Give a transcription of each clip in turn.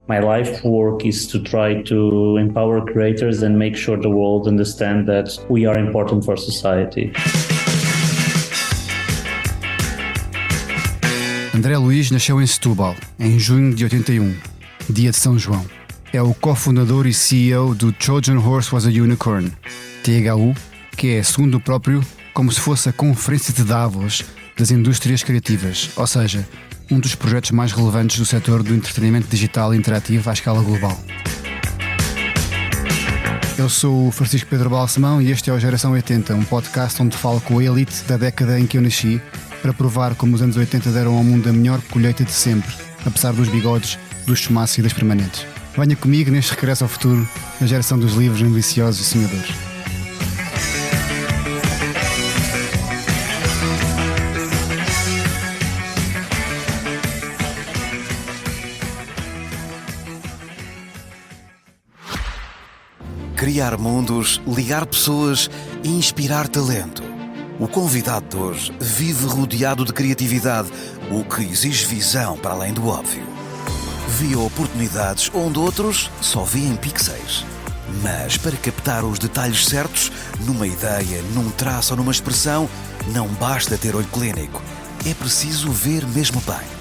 My life work is to try to empower creators and make sure the world understand that we are important for society. André Luiz nasceu em Setúbal, em junho de 81, dia de São João. É o cofundador e CEO do Trojan Horse Was a Unicorn, THU, que é, segundo o próprio, como se fosse a Conferência de Davos das Indústrias Criativas, ou seja, um dos projetos mais relevantes do setor do entretenimento digital e interativo à escala global. Eu sou o Francisco Pedro Balsemão e este é o Geração 80, um podcast onde falo com a elite da década em que eu nasci para provar como os anos 80 deram ao mundo a melhor colheita de sempre, apesar dos bigodes, dos chumaços e das permanentes. Venha comigo neste regresso ao futuro da geração dos livros ambiciosos e sonhadores. Criar mundos, ligar pessoas e inspirar talento. O convidado de hoje vive rodeado de criatividade, o que exige visão para além do óbvio. Vê oportunidades onde outros só veem pixels. Mas para captar os detalhes certos, numa ideia, num traço ou numa expressão, não basta ter olho clínico. É preciso ver mesmo bem.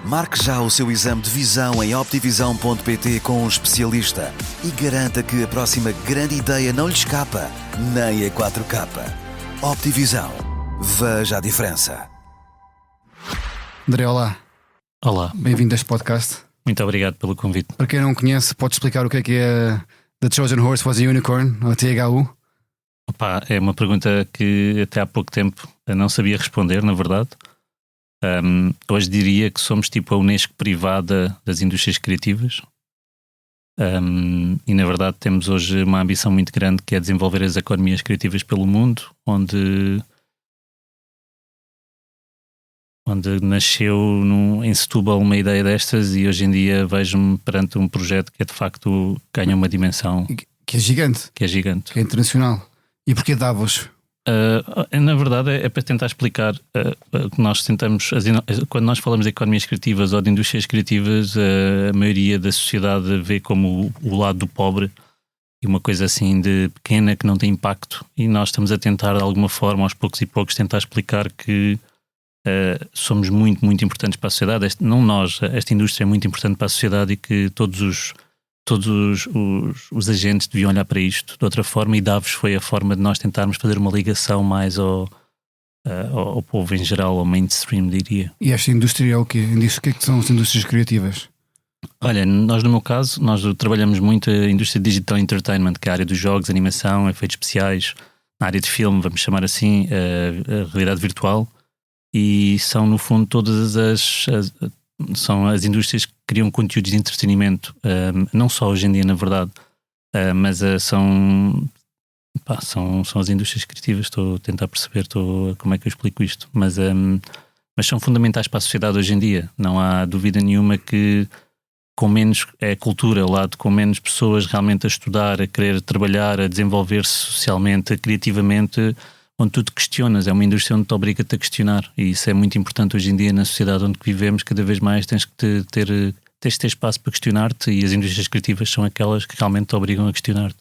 Marque já o seu exame de visão em optivisão.pt com um especialista e garanta que a próxima grande ideia não lhe escapa, nem a 4K. Optivisão. Veja a diferença. André, olá. Olá. Bem-vindo a este podcast. Muito obrigado pelo convite. Para quem não conhece, pode explicar o que é The Trojan Horse Was a Unicorn, ou THU? Opa, é uma pergunta que até há pouco tempo eu não sabia responder, na verdade. Hoje diria que somos tipo a Unesco privada das indústrias criativas. E na verdade temos hoje uma ambição muito grande que é desenvolver as economias criativas pelo mundo, onde nasceu em Setúbal uma ideia destas e hoje em dia vejo-me perante um projeto que é de facto ganha uma dimensão que é gigante, que é internacional. E porquê Davos? Na verdade é para tentar explicar que nós tentamos, quando nós falamos de economias criativas ou de indústrias criativas, a maioria da sociedade vê como o lado do pobre e uma coisa assim de pequena que não tem impacto, e nós estamos a tentar de alguma forma aos poucos e poucos tentar explicar que somos muito, muito importantes para a sociedade. Esta indústria é muito importante para a sociedade e que todos os agentes deviam olhar para isto de outra forma, e Davos foi a forma de nós tentarmos fazer uma ligação mais ao povo em geral, ao mainstream, diria. E esta indústria é o quê? O que é que são as indústrias criativas? Olha, nós no meu caso, nós trabalhamos muito a indústria digital entertainment, que é a área dos jogos, animação, efeitos especiais, na área de filme, vamos chamar assim, a realidade virtual, e são no fundo todas são as indústrias que criam conteúdos de entretenimento, não só hoje em dia, na verdade, mas são as indústrias criativas. Estou a tentar perceber como é que eu explico isto, mas são fundamentais para a sociedade hoje em dia. Não há dúvida nenhuma que com menos cultura ao lado, com menos pessoas realmente a estudar, a querer trabalhar, a desenvolver-se socialmente, criativamente, onde tu te questionas, é uma indústria onde te obriga-te a questionar, e isso é muito importante hoje em dia na sociedade onde vivemos. Cada vez mais tens que ter espaço para questionar-te, e as indústrias criativas são aquelas que realmente te obrigam a questionar-te.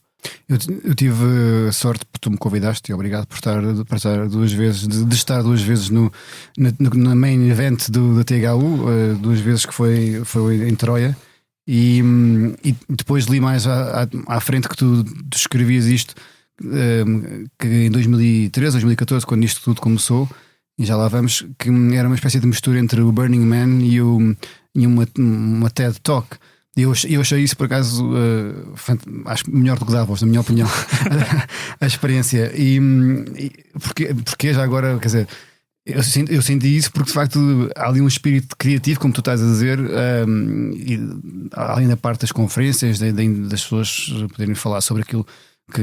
Eu tive a sorte, porque tu me convidaste, e obrigado por estar duas vezes, de estar duas vezes na main event da THU, duas vezes que foi em Troia, e depois li mais à frente que tu escrevias isto, que em 2013, 2014, quando isto tudo começou, e já lá vamos, que era uma espécie de mistura entre o Burning Man e uma TED Talk. E eu achei isso, por acaso, acho melhor do que Davos, na minha opinião, a experiência. E porque já agora, quer dizer, eu senti isso porque de facto há ali um espírito criativo, como tu estás a dizer, e além da parte das conferências, das pessoas poderem falar sobre aquilo que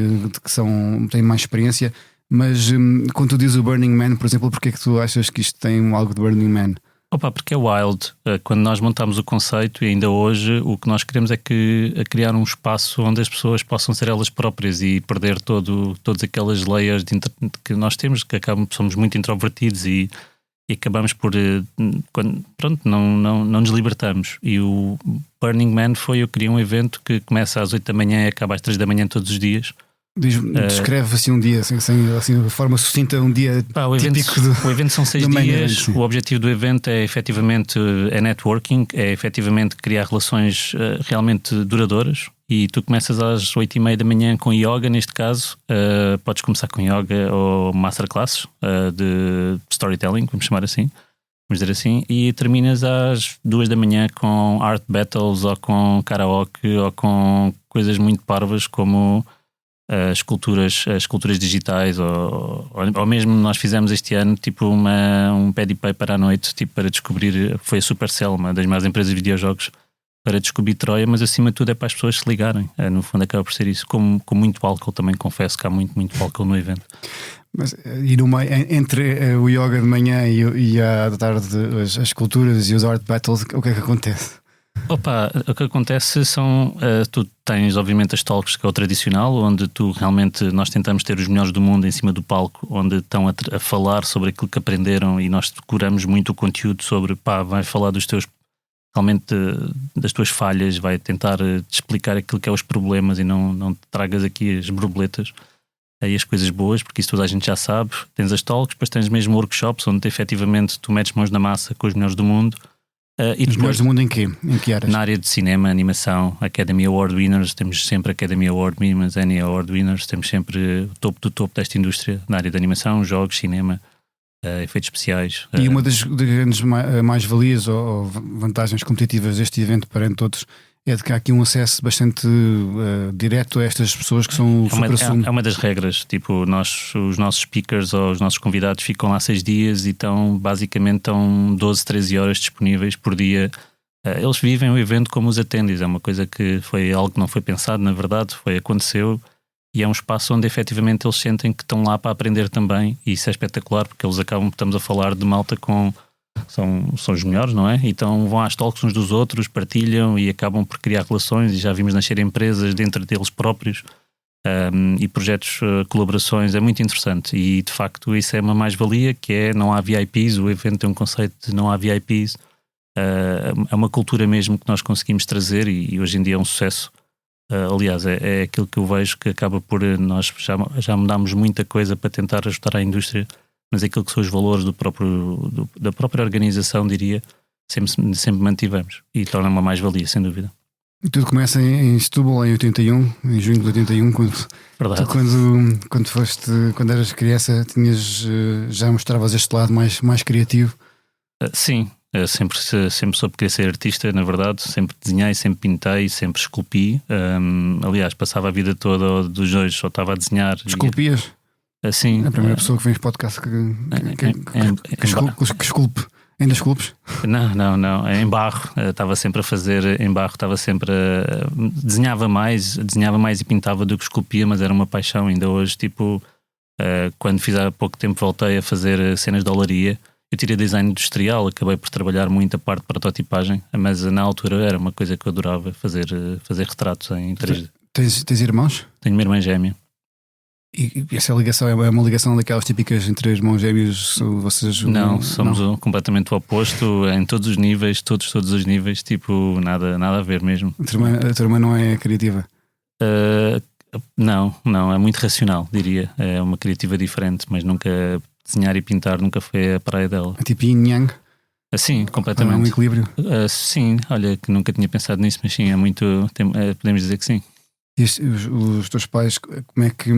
têm mais experiência. Mas quando tu dizes o Burning Man, por exemplo, porque é que tu achas que isto tem algo de Burning Man? Porque é wild. Quando nós montamos o conceito, e ainda hoje, o que nós queremos é criar um espaço onde as pessoas possam ser elas próprias e perder todas aquelas layers que nós temos, que somos muito introvertidos e acabamos por não nos libertamos. E Burning Man foi, eu queria um evento que começa às 8 da manhã e acaba às 3 da manhã todos os dias. Descreve assim um dia, assim, de forma sucinta, um dia típico o evento são 6 dias. O objetivo do evento é efetivamente networking, é efetivamente criar relações realmente duradouras. E tu começas às 8h30 da manhã com yoga, neste caso. Podes começar com yoga ou masterclasses de storytelling, vamos chamar assim. Vamos dizer assim, e terminas às 2 da manhã com art battles ou com karaoke ou com coisas muito parvas como as esculturas digitais ou mesmo nós fizemos este ano tipo um pad paper à noite tipo, para descobrir, foi a Supercell, uma das maiores empresas de videojogos, para descobrir Troia, mas acima de tudo é para as pessoas se ligarem. No fundo acaba por ser isso, com muito álcool também, confesso que há muito álcool no evento. Mas e no meio, entre o yoga de manhã e à tarde as esculturas e os art battles, o que é que acontece? Opa, o que acontece são, tu tens obviamente as talks, que é o tradicional, onde tu realmente, nós tentamos ter os melhores do mundo em cima do palco, onde estão a falar sobre aquilo que aprenderam e nós decoramos muito o conteúdo sobre, vai falar dos teus, realmente das tuas falhas, vai tentar te explicar aquilo que é os problemas e não te tragas aqui as borboletas e as coisas boas, porque isso toda a gente já sabe. Tens as talks, depois tens mesmo workshops, onde efetivamente tu metes mãos na massa com os melhores do mundo. E os melhores do mundo em quê? Em que áreas? Na área de cinema, animação, Academy Award winners, temos sempre Academy Award winners, Annie Award winners, temos sempre o topo do topo desta indústria, na área de animação, jogos, cinema, efeitos especiais. E uma das grandes mais-valias ou vantagens competitivas deste evento perante todos é de que há aqui um acesso bastante direto a estas pessoas que são o supra-sumo. É uma das regras, tipo, os nossos speakers ou os nossos convidados ficam lá 6 dias e basicamente estão 12, 13 horas disponíveis por dia. Eles vivem o evento como os attendees, é uma coisa que foi algo que não foi pensado, na verdade, aconteceu e é um espaço onde efetivamente eles sentem que estão lá para aprender também e isso é espetacular porque eles estamos a falar de malta com... São os melhores, não é? Então vão às talks uns dos outros, partilham e acabam por criar relações e já vimos nascer empresas dentro deles próprios e projetos, colaborações, é muito interessante e de facto isso é uma mais-valia que é, não há VIPs, o evento tem um conceito de não há VIPs, é uma cultura mesmo que nós conseguimos trazer e hoje em dia é um sucesso. Aliás, é aquilo que eu vejo que acaba por, nós já mudámos muita coisa para tentar ajudar a indústria, mas aquilo que são os valores da própria organização, diria, sempre mantivemos e torna uma mais-valia, sem dúvida. E tudo começa em Setúbal em 81, em junho de 81, quando eras criança, já mostravas este lado mais criativo. Sim, sempre soube querer ser artista, na verdade, sempre desenhei, sempre pintei, sempre esculpi. Aliás, passava a vida toda dos dois, só estava a desenhar. Esculpias? Sim. É a primeira pessoa que vem este podcast que esculpe. Ainda esculpes? Não. Em barro. Estava sempre a fazer em barro, desenhava mais e pintava do que esculpia, mas era uma paixão. Ainda hoje, quando fiz há pouco tempo, voltei a fazer cenas de olaria. Eu tirei design industrial, acabei por trabalhar muito a parte de prototipagem, mas na altura era uma coisa que eu adorava, fazer retratos em 3D. Tens irmãos? Tenho uma irmã gêmea. E essa ligação é uma ligação daquelas típicas entre irmãos gêmeos? Vocês não, somos completamente o oposto em todos os níveis, todos os níveis, nada a ver mesmo. A tua irmã não é criativa? Não, é muito racional, diria. É uma criativa diferente, mas nunca desenhar e pintar nunca foi a praia dela. É tipo yin yang? Sim, completamente. É um equilíbrio? Sim, olha, que nunca tinha pensado nisso, mas sim, podemos dizer que sim. E os teus pais, como é que...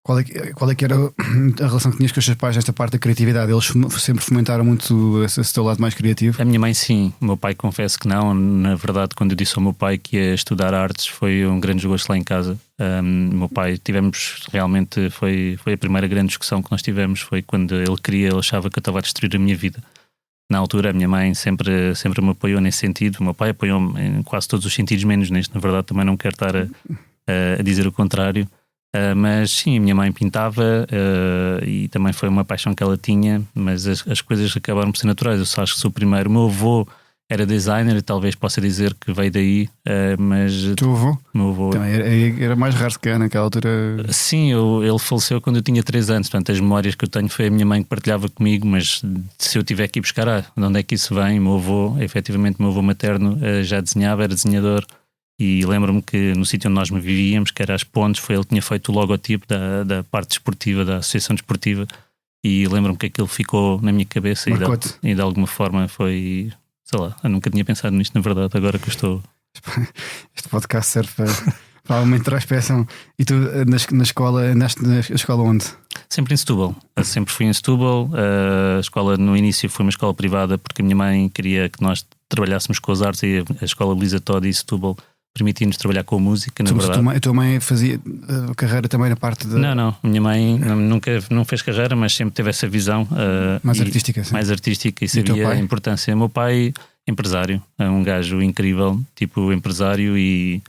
Qual é que era a relação que tinhas com os teus pais nesta parte da criatividade? Eles sempre fomentaram muito esse teu lado mais criativo? A minha mãe sim, o meu pai confesso que não. Na verdade, quando eu disse ao meu pai que ia estudar artes, foi um grande gosto lá em casa. Meu pai, tivemos realmente, foi a primeira grande discussão que nós tivemos, foi quando ele achava que eu estava a destruir a minha vida. Na altura a minha mãe sempre me apoiou nesse sentido, o meu pai apoiou-me em quase todos os sentidos, menos neste. Na verdade também não quero estar a dizer o contrário. Mas sim, a minha mãe pintava e também foi uma paixão que ela tinha, mas as coisas acabaram por ser naturais. Eu só acho que sou o primeiro. O meu avô era designer e talvez possa dizer que veio daí, mas Teu avô? meu avô. Também era mais raro se calhar naquela altura. Sim, ele faleceu quando eu tinha 3 anos, portanto as memórias que eu tenho foi a minha mãe que partilhava comigo, mas se eu tiver que ir buscar, de onde é que isso vem? Meu avô, efetivamente meu avô materno já desenhava, era desenhador, e lembro-me que no sítio onde nós vivíamos, que era as Pontes, foi ele que tinha feito o logotipo da parte desportiva, da associação desportiva, e lembro-me que aquilo ficou na minha cabeça e de alguma forma foi, sei lá, eu nunca tinha pensado nisto na verdade, agora que eu estou... Este podcast serve para uma introspeção. E tu na escola, andaste na escola onde? Sempre em Setúbal. Sempre fui em Setúbal. A escola no início foi uma escola privada porque a minha mãe queria que nós trabalhássemos com as artes, e a escola Luísa Todi e Setúbal permitia-nos trabalhar com a música, na verdade. A tua mãe fazia carreira também na parte de... Não. Minha mãe nunca não fez carreira, mas sempre teve essa visão mais artística. Sim. Mais artística, e sabia a importância. Meu pai, empresário, é um gajo incrível, tipo empresário, e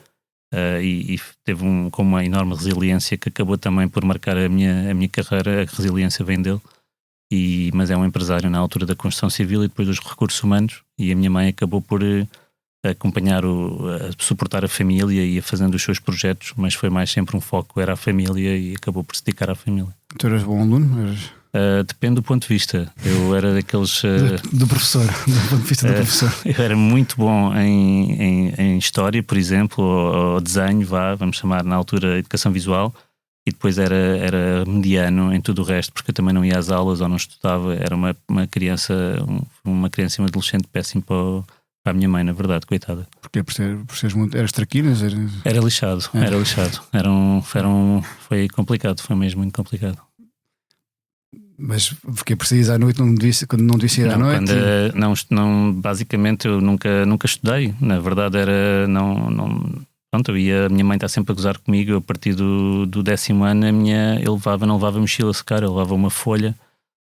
teve com uma enorme resiliência que acabou também por marcar a minha carreira. A resiliência vem dele, mas é um empresário na altura da construção civil e depois dos recursos humanos, e a minha mãe acabou por acompanhar, a suportar a família e a fazendo os seus projetos, mas foi mais sempre um foco, era a família, e acabou por se dedicar à família. Tu eras bom aluno? Depende do ponto de vista. Eu era daqueles... do professor, do ponto de vista do professor. Eu era muito bom em história, por exemplo, ou desenho, vamos chamar na altura educação visual, e depois era mediano em tudo o resto, porque eu também não ia às aulas ou não estudava. Era uma criança e um adolescente péssimo para a minha mãe, na verdade, coitada. Porque por seres muito... Eras traquinas? Era lixado. Foi complicado, foi mesmo muito complicado. Mas porque precisas à noite, quando não devia ir à noite? Basicamente eu nunca estudei. Na verdade era... Pronto, a minha mãe está sempre a gozar comigo. A partir do 10º ano eu não levava mochila a secar, eu levava uma folha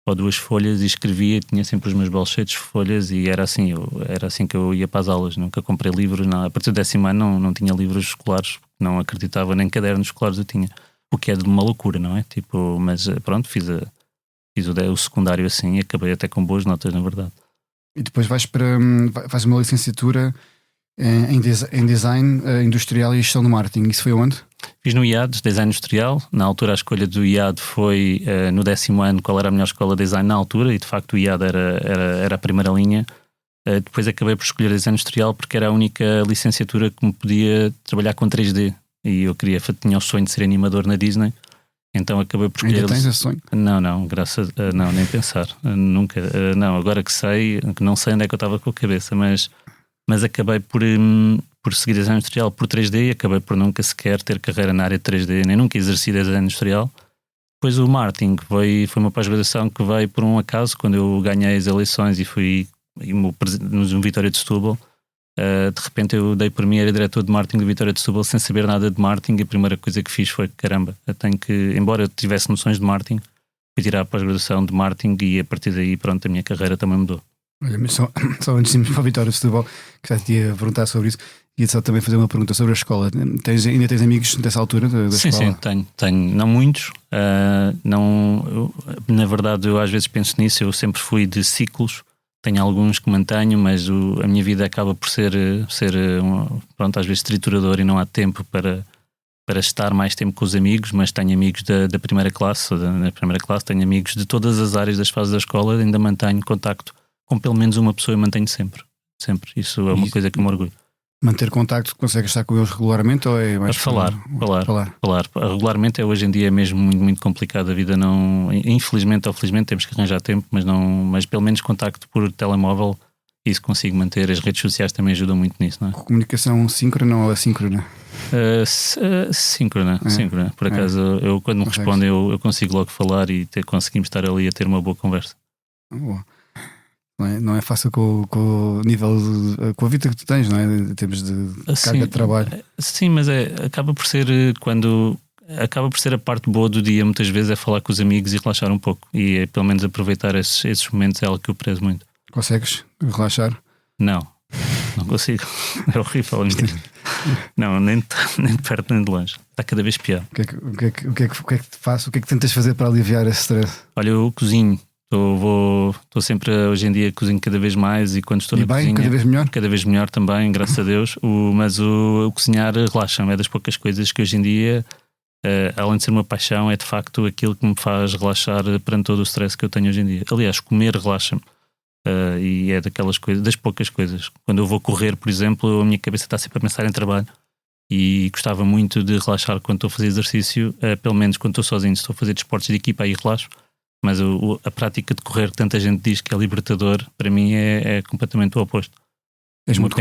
ou 2 folhas e escrevia, tinha sempre os meus bolchetes de folhas, e era assim que eu ia para as aulas. Nunca comprei livros, não. A partir do 10º ano não tinha livros escolares, não acreditava, nem cadernos escolares eu tinha, o que é de uma loucura, não é? Tipo, mas pronto, fiz o secundário assim e acabei até com boas notas, na verdade. E depois faz uma licenciatura em design industrial e gestão do marketing. Isso foi onde? Fiz no IAD, design industrial. Na altura a escolha do IAD foi no 10º ano qual era a melhor escola de design na altura, e de facto o IAD era a primeira linha. Depois acabei por escolher design industrial porque era a única licenciatura que me podia trabalhar com 3D, e eu tinha o sonho de ser animador na Disney. Então acabei por escolher... Ainda tens esse sonho? Não, não, nem pensar. Nunca. Não, agora que não sei onde é que eu estava com a cabeça, mas acabei por seguir design industrial por 3D, e acabei por nunca sequer ter carreira na área de 3D, nem nunca exerci design industrial. Depois o marketing foi uma pós-graduação que veio por um acaso, quando eu ganhei as eleições e fui no Vitória de Setúbal. De repente eu dei por mim, era diretor de marketing do Vitória de Setúbal sem saber nada de marketing, e a primeira coisa que fiz foi, caramba, embora eu tivesse noções de marketing, fui tirar a pós-graduação de marketing, e a partir daí pronto, a minha carreira também mudou. Olha, mas só antes de irmos para a Vitória de Setúbal, que já te ia perguntar sobre isso, ia só também fazer uma pergunta sobre a escola. Ainda tens amigos dessa altura da escola? Sim, tenho. Não muitos. Na verdade, eu às vezes penso nisso. Eu sempre fui de ciclos. Tenho alguns que mantenho, mas a minha vida acaba por ser pronto, às vezes triturador, e não há tempo para estar mais tempo com os amigos. Mas tenho amigos da primeira classe, tenho amigos de todas as áreas das fases da escola. Ainda mantenho contacto com pelo menos uma pessoa, e mantenho sempre. Isso é uma coisa que me orgulho. Manter contacto, consegues estar com eles regularmente, ou é mais falar? Regularmente hoje em dia é mesmo muito, muito complicado. A vida não, infelizmente ou felizmente, temos que arranjar tempo, mas pelo menos contacto por telemóvel, isso consigo manter. As redes sociais também ajudam muito nisso, não é? Comunicação síncrona ou assíncrona? Síncrona. Por acaso, eu quando me respondo eu consigo logo falar, e conseguimos estar ali a ter uma boa conversa. Boa. Não é fácil com o nível com a vida que tu tens, não é? Em termos de carga de trabalho. Sim, mas acaba por ser a parte boa do dia, muitas vezes, é falar com os amigos e relaxar um pouco, e pelo menos aproveitar esses momentos, é algo que eu prezo muito. Consegues relaxar? Não consigo. É horrível. Não, nem de perto nem de longe. Está cada vez pior. O que é que te faço? O que é que tentas fazer para aliviar esse stress? Olha, eu cozinho. Estou sempre, hoje em dia, cozinho cada vez mais e quando estou na cozinha... cada vez melhor também, graças a Deus. Mas o cozinhar relaxa-me, é das poucas coisas que hoje em dia, além de ser uma paixão, é de facto aquilo que me faz relaxar perante todo o stress que eu tenho hoje em dia. Aliás, comer relaxa-me. E é daquelas coisas, das poucas coisas. Quando eu vou correr, por exemplo, a minha cabeça está sempre a pensar em trabalho. E gostava muito de relaxar quando estou a fazer exercício, pelo menos quando estou sozinho. Se estou a fazer desportos de equipa, aí relaxo. Mas a prática de correr, que tanta gente diz que é libertador, para mim é completamente o oposto. És muito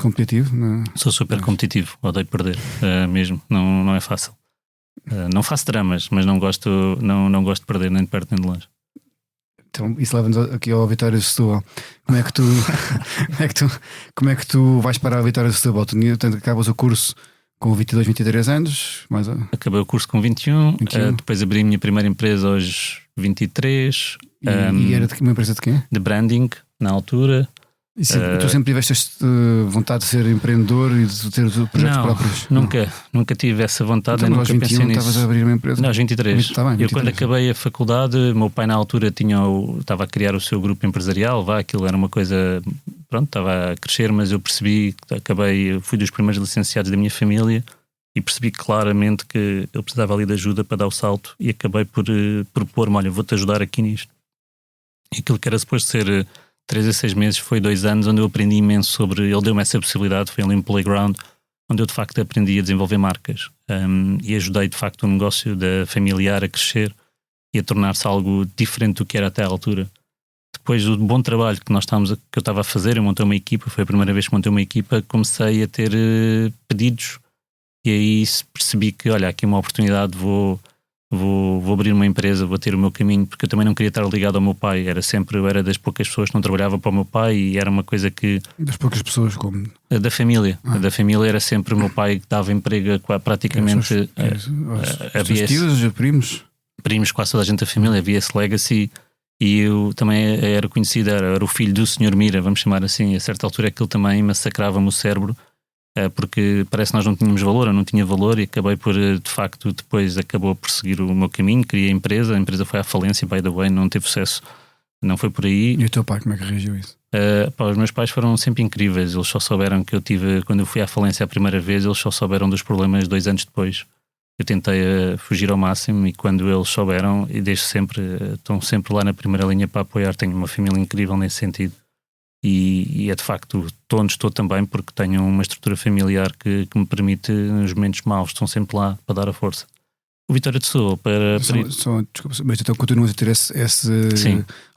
competitivo? Não? Sou super competitivo, odeio perder, mesmo, não é fácil. Não faço dramas, mas não gosto de perder nem de perto nem de longe. Então, isso leva-nos aqui ao Vitória de Setúbal. Como é que tu vais para a Vitória de Setúbal? Tu acabas o curso com 22, 23 anos? Acabei o curso com 21. Depois abri a minha primeira empresa aos 23. E era uma empresa de quê? De branding, na altura. Tu sempre tiveste vontade de ser empreendedor e de ter projetos próprios? Nunca tive essa vontade. Então, nunca aos 21 estavas a abrir uma empresa? Não, aos 23. Tá bem, 23. Eu quando acabei a faculdade, meu pai na altura estava a criar o seu grupo empresarial, aquilo era uma coisa, pronto, estava a crescer, mas eu percebi, fui dos primeiros licenciados da minha família e percebi claramente que eu precisava ali de ajuda para dar o salto e acabei por propor-me, olha, vou-te ajudar aqui nisto. E aquilo que era suposto ser 3 a 6 meses foi 2 anos onde eu aprendi imenso sobre... Ele deu-me essa possibilidade, foi ali um playground onde eu de facto aprendi a desenvolver marcas e ajudei de facto o negócio da familiar a crescer e a tornar-se algo diferente do que era até à altura. Depois do bom trabalho que eu estava a fazer, eu montei uma equipa, foi a primeira vez que montei uma equipa, comecei a ter pedidos e aí percebi que, olha, aqui uma oportunidade, vou abrir uma empresa, vou ter o meu caminho, porque eu também não queria estar ligado ao meu pai. Eu era das poucas pessoas que não trabalhava para o meu pai e era uma coisa que... Das poucas pessoas como? Da família. A da família era sempre o meu pai que dava emprego praticamente... Havia tios, primos? Primos, quase toda a gente da família, havia esse legacy e eu também era conhecido, era o filho do Sr. Mira, vamos chamar assim. A certa altura aquilo também massacrava-me o cérebro, porque parece que nós não tínhamos valor, eu não tinha valor e acabei por, de facto, depois acabou por seguir o meu caminho, criei a empresa foi à falência, by the way, não teve sucesso, não foi por aí. E o teu pai, como é que reagiu a isso? Os meus pais foram sempre incríveis, eles só souberam que eu tive, quando eu fui à falência a primeira vez, eles só souberam dos problemas 2 anos depois. Eu tentei fugir ao máximo e quando eles souberam, e desde sempre, estão sempre lá na primeira linha para apoiar, tenho uma família incrível nesse sentido. E é de facto onde estou também porque tenho uma estrutura familiar que me permite, nos momentos maus, estão sempre lá para dar a força. O Vitória de Setúbal desculpa, mas então continuas a ter essa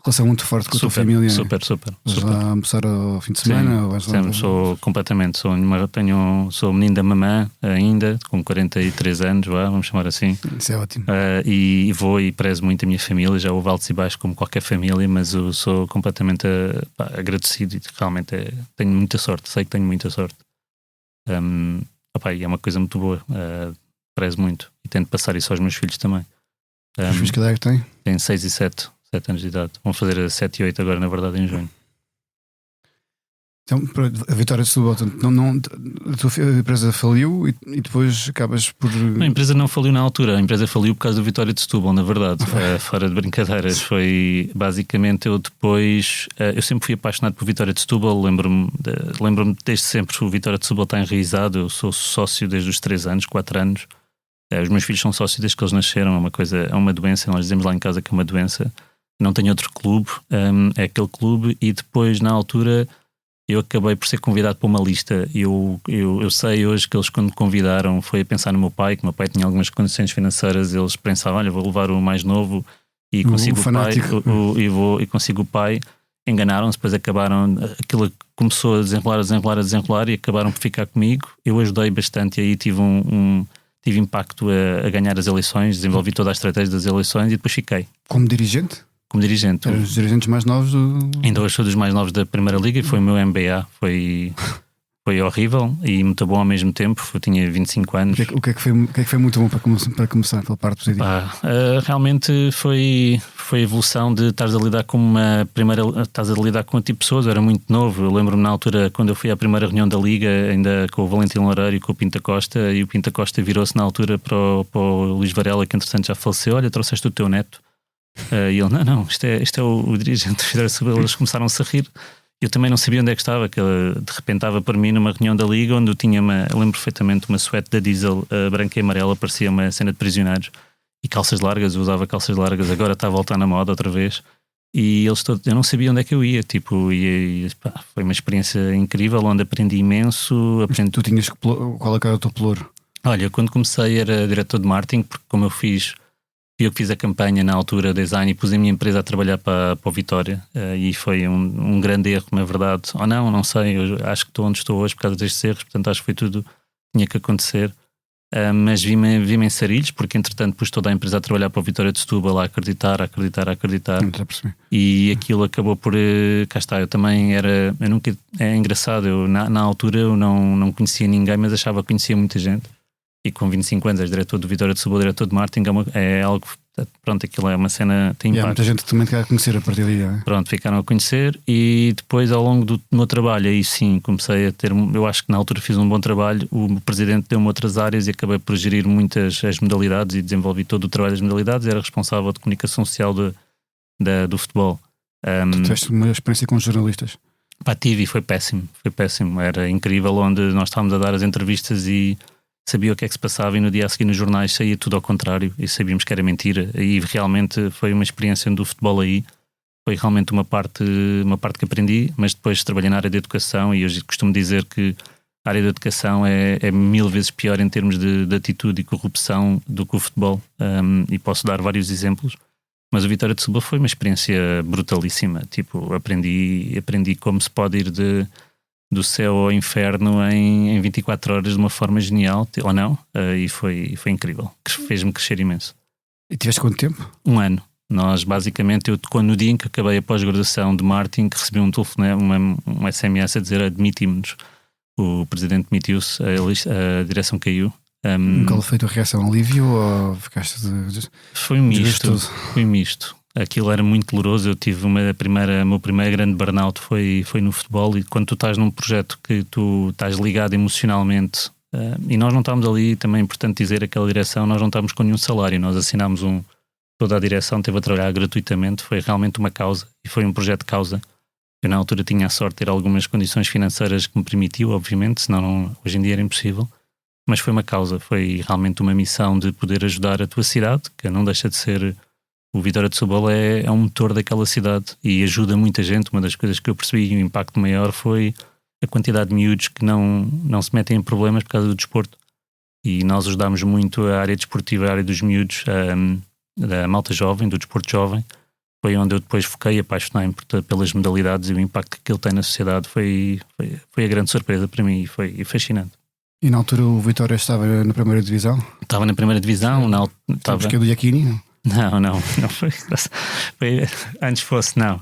relação muito forte com a tua família? Super. Vais lá almoçar ao fim de semana? Sou completamente, sou menino da mamã ainda, com 43 anos, vamos chamar assim. Isso é ótimo. E vou e prezo muito a minha família, já houve altos e baixos como qualquer família, mas eu sou completamente agradecido e realmente tenho muita sorte, sei que tenho muita sorte. E é uma coisa muito boa. Prezo muito e tento passar isso aos meus filhos também. Os filhos que idade têm? Têm 6 e 7 anos de idade. Vão fazer 7 e 8 agora, na verdade, em junho. Então, a Vitória de Setúbal, a tua empresa faliu e depois acabas por... A empresa não faliu na altura, a empresa faliu por causa do Vitória de Setúbal, na verdade. Fora de brincadeiras. Foi basicamente eu depois... eu sempre fui apaixonado por Vitória de Setúbal, lembro-me desde sempre o Vitória de Setúbal está enraizado, eu sou sócio desde os 3 anos, 4 anos. Os meus filhos são sócios desde que eles nasceram, é uma doença, nós dizemos lá em casa que é uma doença. Não tenho outro clube, é aquele clube e depois na altura... Eu acabei por ser convidado para uma lista. Eu sei hoje que eles, quando me convidaram, foi a pensar no meu pai, que o meu pai tinha algumas condições financeiras. Eles pensavam: olha, vou levar o mais novo e consigo o pai, e consigo o pai. Enganaram-se, depois acabaram. Aquilo começou a desenrolar e acabaram por ficar comigo. Eu ajudei bastante e aí tive tive impacto a ganhar as eleições, desenvolvi toda a estratégia das eleições e depois fiquei. Como dirigente? Como dirigente. Eram os dirigentes mais novos Ainda hoje sou dos mais novos da Primeira Liga e foi o meu MBA. Foi horrível e muito bom ao mesmo tempo. Eu tinha 25 anos. O que é que foi muito bom para começar pela parte positiva? Realmente foi a evolução de estares a lidar com estás a lidar com um tipo de pessoas. Eu era muito novo. Eu lembro-me na altura, quando eu fui à primeira reunião da Liga, ainda com o Valentim Loureiro e com o Pinta Costa, e o Pinta Costa virou-se na altura para o Luís Varela, que entretanto já faleceu: olha, trouxeste o teu neto. E ele, não, isto é o dirigente do Vitória de Setúbal. Eles começaram-se a rir. Eu também não sabia onde é que estava, que de repente estava para mim numa reunião da Liga onde eu tinha eu lembro perfeitamente, uma suéte da Diesel branca e amarela, parecia uma cena de prisioneiros, e calças largas, eu usava calças largas, agora está a voltar na moda outra vez. E eles todos, eu não sabia onde é que eu ia, tipo, foi uma experiência incrível onde aprendi imenso. Tu tinhas qual é que era o teu pelouro? Olha, quando comecei era diretor de marketing, porque como eu que fiz a campanha na altura, design, e pus a minha empresa a trabalhar para o Vitória, e foi um grande erro, na verdade. Ou não sei, eu acho que estou onde estou hoje por causa destes erros, portanto acho que foi tudo que tinha que acontecer. Mas vi-me em Sarilhos, porque entretanto pus toda a empresa a trabalhar para o Vitória de Setúbal, a acreditar. E aquilo acabou por, cá está, eu nunca, é engraçado, eu na altura eu não conhecia ninguém, mas achava que conhecia muita gente. E com 25 anos és diretor do Vitória de Setúbal, diretor de marketing, é algo, pronto, aquilo é uma cena, tem impacto. E há muita gente também que quer conhecer a partir daí, não é? Pronto, ficaram a conhecer, e depois ao longo do meu trabalho, aí sim, comecei a ter, eu acho que na altura fiz um bom trabalho, o presidente deu-me outras áreas e acabei por gerir muitas as modalidades e desenvolvi todo o trabalho das modalidades, era responsável de comunicação social do futebol. Tu tiveste uma experiência com os jornalistas? Tive, e foi péssimo, era incrível, onde nós estávamos a dar as entrevistas e sabia o que é que se passava, e no dia a seguir nos jornais saía tudo ao contrário e sabíamos que era mentira, e realmente foi uma experiência do futebol aí, foi realmente uma parte que aprendi, mas depois trabalhei na área da educação, e hoje costumo dizer que a área da educação é 1000 vezes pior em termos de atitude e corrupção do que o futebol, e posso dar vários exemplos, mas o Vitória de Setúbal foi uma experiência brutalíssima, tipo, aprendi como se pode ir do céu ao inferno em 24 horas de uma forma genial, ou não, e foi incrível, fez-me crescer imenso. E tiveste quanto tempo? 1 ano. Nós basicamente, no dia em que acabei a pós-graduação de marketing, recebi um telefone, um SMS a dizer admitimos-nos. O presidente demitiu-se, a direção caiu. Qual foi a tua reação? Alívio ou ficaste Foi um misto. Aquilo era muito doloroso. Eu tive o meu primeiro grande burnout foi no futebol, e quando tu estás num projeto que tu estás ligado emocionalmente, e nós não estávamos ali, também é importante dizer, aquela direção, nós não estávamos com nenhum salário, nós assinámos toda a direção esteve a trabalhar gratuitamente, foi realmente uma causa, e foi um projeto de causa. Eu na altura tinha a sorte de ter algumas condições financeiras que me permitiu, obviamente, senão hoje em dia era impossível, mas foi uma causa, foi realmente uma missão de poder ajudar a tua cidade, que não deixa de ser. O Vitória de Setúbal é um motor daquela cidade e ajuda muita gente. Uma das coisas que eu percebi, e o impacto maior, foi a quantidade de miúdos que não se metem em problemas por causa do desporto. E nós ajudámos muito a área desportiva, a área dos miúdos, da malta jovem, do desporto jovem. Foi onde eu depois foquei, apaixonei-me pelas modalidades, e o impacto que aquilo tem na sociedade foi a grande surpresa para mim, e foi fascinante. E na altura o Vitória estava na primeira divisão? Estava na primeira divisão. Estava que é do Iachini, não foi antes fosse, não.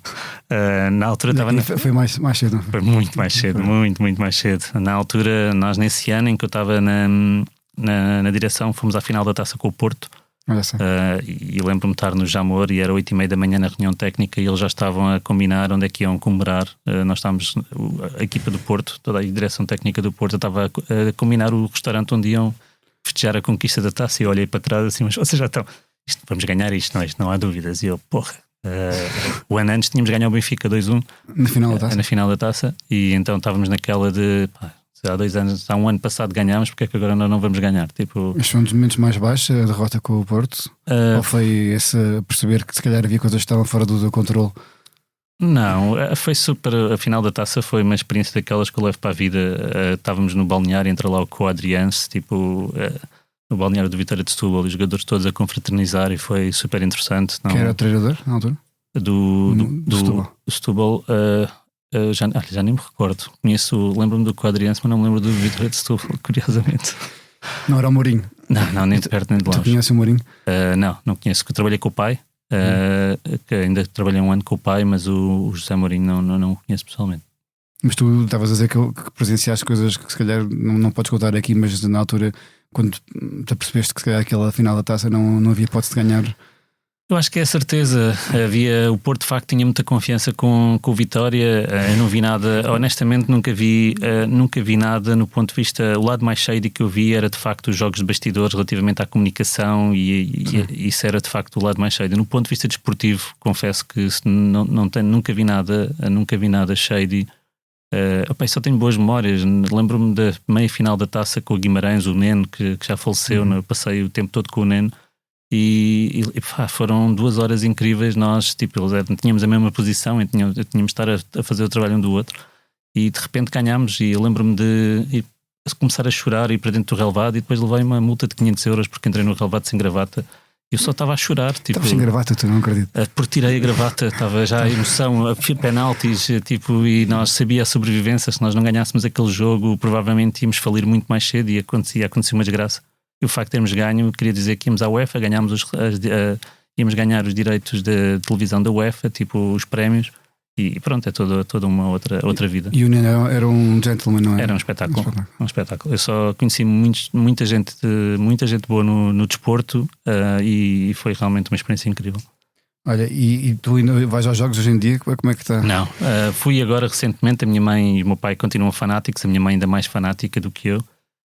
Na altura estava foi mais cedo. Foi muito mais cedo, muito mais cedo. Na altura, nós nesse ano em que eu estava na direção, fomos à final da Taça com o Porto. E lembro-me de estar no Jamor, e era 8h30 da manhã na reunião técnica, e eles já estavam a combinar onde é que iam comemorar. Nós estávamos, a equipa do Porto, toda a direção técnica do Porto estava a combinar o restaurante onde iam festejar a conquista da Taça, e eu olhei para trás assim, mas vocês já estão... vamos ganhar isto, não há dúvidas. E eu, o ano antes tínhamos ganho ao Benfica 2-1 na final da Taça, e então estávamos naquela de há 2 anos, há um ano passado ganhámos, porque é que agora nós não vamos ganhar? Mas foi um dos momentos mais baixos, a derrota com o Porto? Ou foi esse perceber que se calhar havia coisas que estavam fora do controle? Não, foi super. A final da Taça foi uma experiência daquelas que eu levo para a vida. Estávamos no balneário, entra lá com o Adriance, no balneário do Vitória de Setúbal, os jogadores todos a confraternizar, e foi super interessante. Quem era o treinador na altura? Do Setúbal, já nem me recordo. Lembro-me do Quadriense, mas não me lembro do Vitória de Setúbal, curiosamente. Não era o Mourinho? Não, nem de perto nem de longe. Tu conheces o Mourinho? Não conheço. Eu trabalhei com o pai, que ainda trabalhei 1 ano com o pai, mas o José Mourinho não o conheço pessoalmente. Mas tu estavas a dizer que presenciaste coisas que se calhar não podes contar aqui, mas na altura, quando te percebeste que se calhar aquela final da Taça não havia hipótese de ganhar. Eu acho que é a certeza. O Porto de facto tinha muita confiança com o Vitória. Eu não vi nada, honestamente nunca vi nada no ponto de vista. O lado mais shady que eu vi era de facto os jogos de bastidores relativamente à comunicação e isso era de facto o lado mais shady. No ponto de vista desportivo, confesso que nunca vi nada shady. Só tenho boas memórias. Lembro-me da meia final da taça com o Guimarães, o Neno, que já faleceu. Passei o tempo todo com o Neno. E foram 2 horas incríveis. Nós tínhamos a mesma posição e tínhamos de estar a fazer o trabalho um do outro e de repente ganhámos. E eu lembro-me de começar a chorar e ir para dentro do relevado e depois levei uma multa de 500 euros porque entrei no relevado sem gravata. Eu só estava a chorar. Estavas sem gravata, tu não acredito. Porque tirei a gravata, estava já a emoção, a penaltis, e nós sabia a sobrevivência. Se nós não ganhássemos aquele jogo, provavelmente íamos falir muito mais cedo e acontecia uma desgraça. E o facto de termos ganho, queria dizer que íamos à UEFA, íamos ganhar os direitos de televisão da UEFA, os prémios, e pronto, é toda uma outra vida. E o Neno era um gentleman, não é? Era um espetáculo. Eu só conheci muita gente boa no desporto e foi realmente uma experiência incrível. Olha, e tu ainda vais aos jogos hoje em dia? Como é que está? Não, fui agora recentemente. A minha mãe e o meu pai continuam fanáticos, a minha mãe ainda mais fanática do que eu.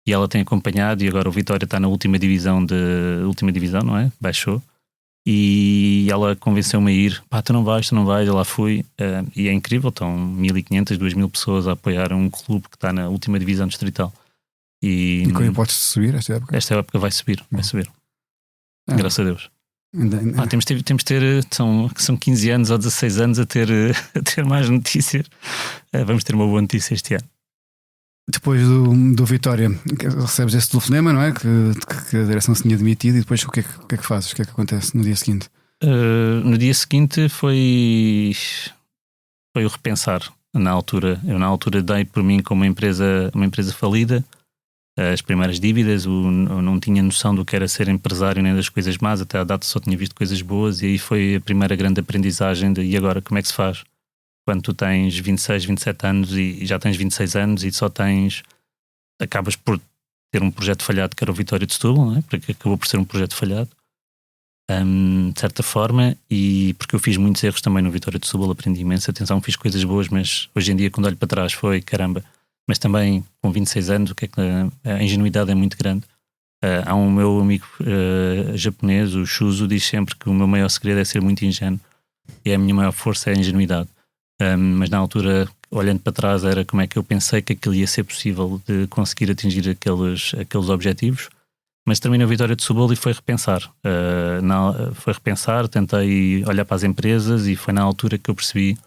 E ela tem acompanhado, e agora o Vitória está na última divisão, não é? Baixou. E ela convenceu-me a ir. Tu não vais, eu lá fui. E é incrível, estão 1.500, 2.000 pessoas a apoiar um clube que está na última divisão distrital. E com a hipótese de subir esta época? Esta época vai subir. Graças a Deus. Temos de ter, são 15 anos ou 16 anos a ter mais notícias. Vamos ter uma boa notícia este ano. Depois do Vitória, recebes esse telefonema, não é? Que a direção se tinha demitido, e depois o que é que fazes? O que é que acontece no dia seguinte? No dia seguinte foi o repensar. Eu na altura dei por mim como uma empresa falida, as primeiras dívidas, eu não tinha noção do que era ser empresário nem das coisas más, até à data só tinha visto coisas boas, e aí foi a primeira grande aprendizagem e agora como é que se faz? Quando tu tens 26, 27 anos e já tens 26 anos e acabas por ter um projeto falhado que era o Vitória de Setúbal, não é? Porque acabou por ser um projeto falhado, de certa forma, e porque eu fiz muitos erros também no Vitória de Setúbal, aprendi imenso, atenção, fiz coisas boas, mas hoje em dia quando olho para trás foi caramba, mas também com 26 anos a ingenuidade é muito grande. Há um meu amigo japonês, o Shuzo, diz sempre que o meu maior segredo é ser muito ingênuo e a minha maior força é a ingenuidade. Mas na altura, olhando para trás, era como é que eu pensei que aquilo ia ser possível de conseguir atingir aqueles objetivos. Mas terminei a Vitória de Setúbal e foi repensar. Tentei olhar para as empresas e foi na altura que eu percebi que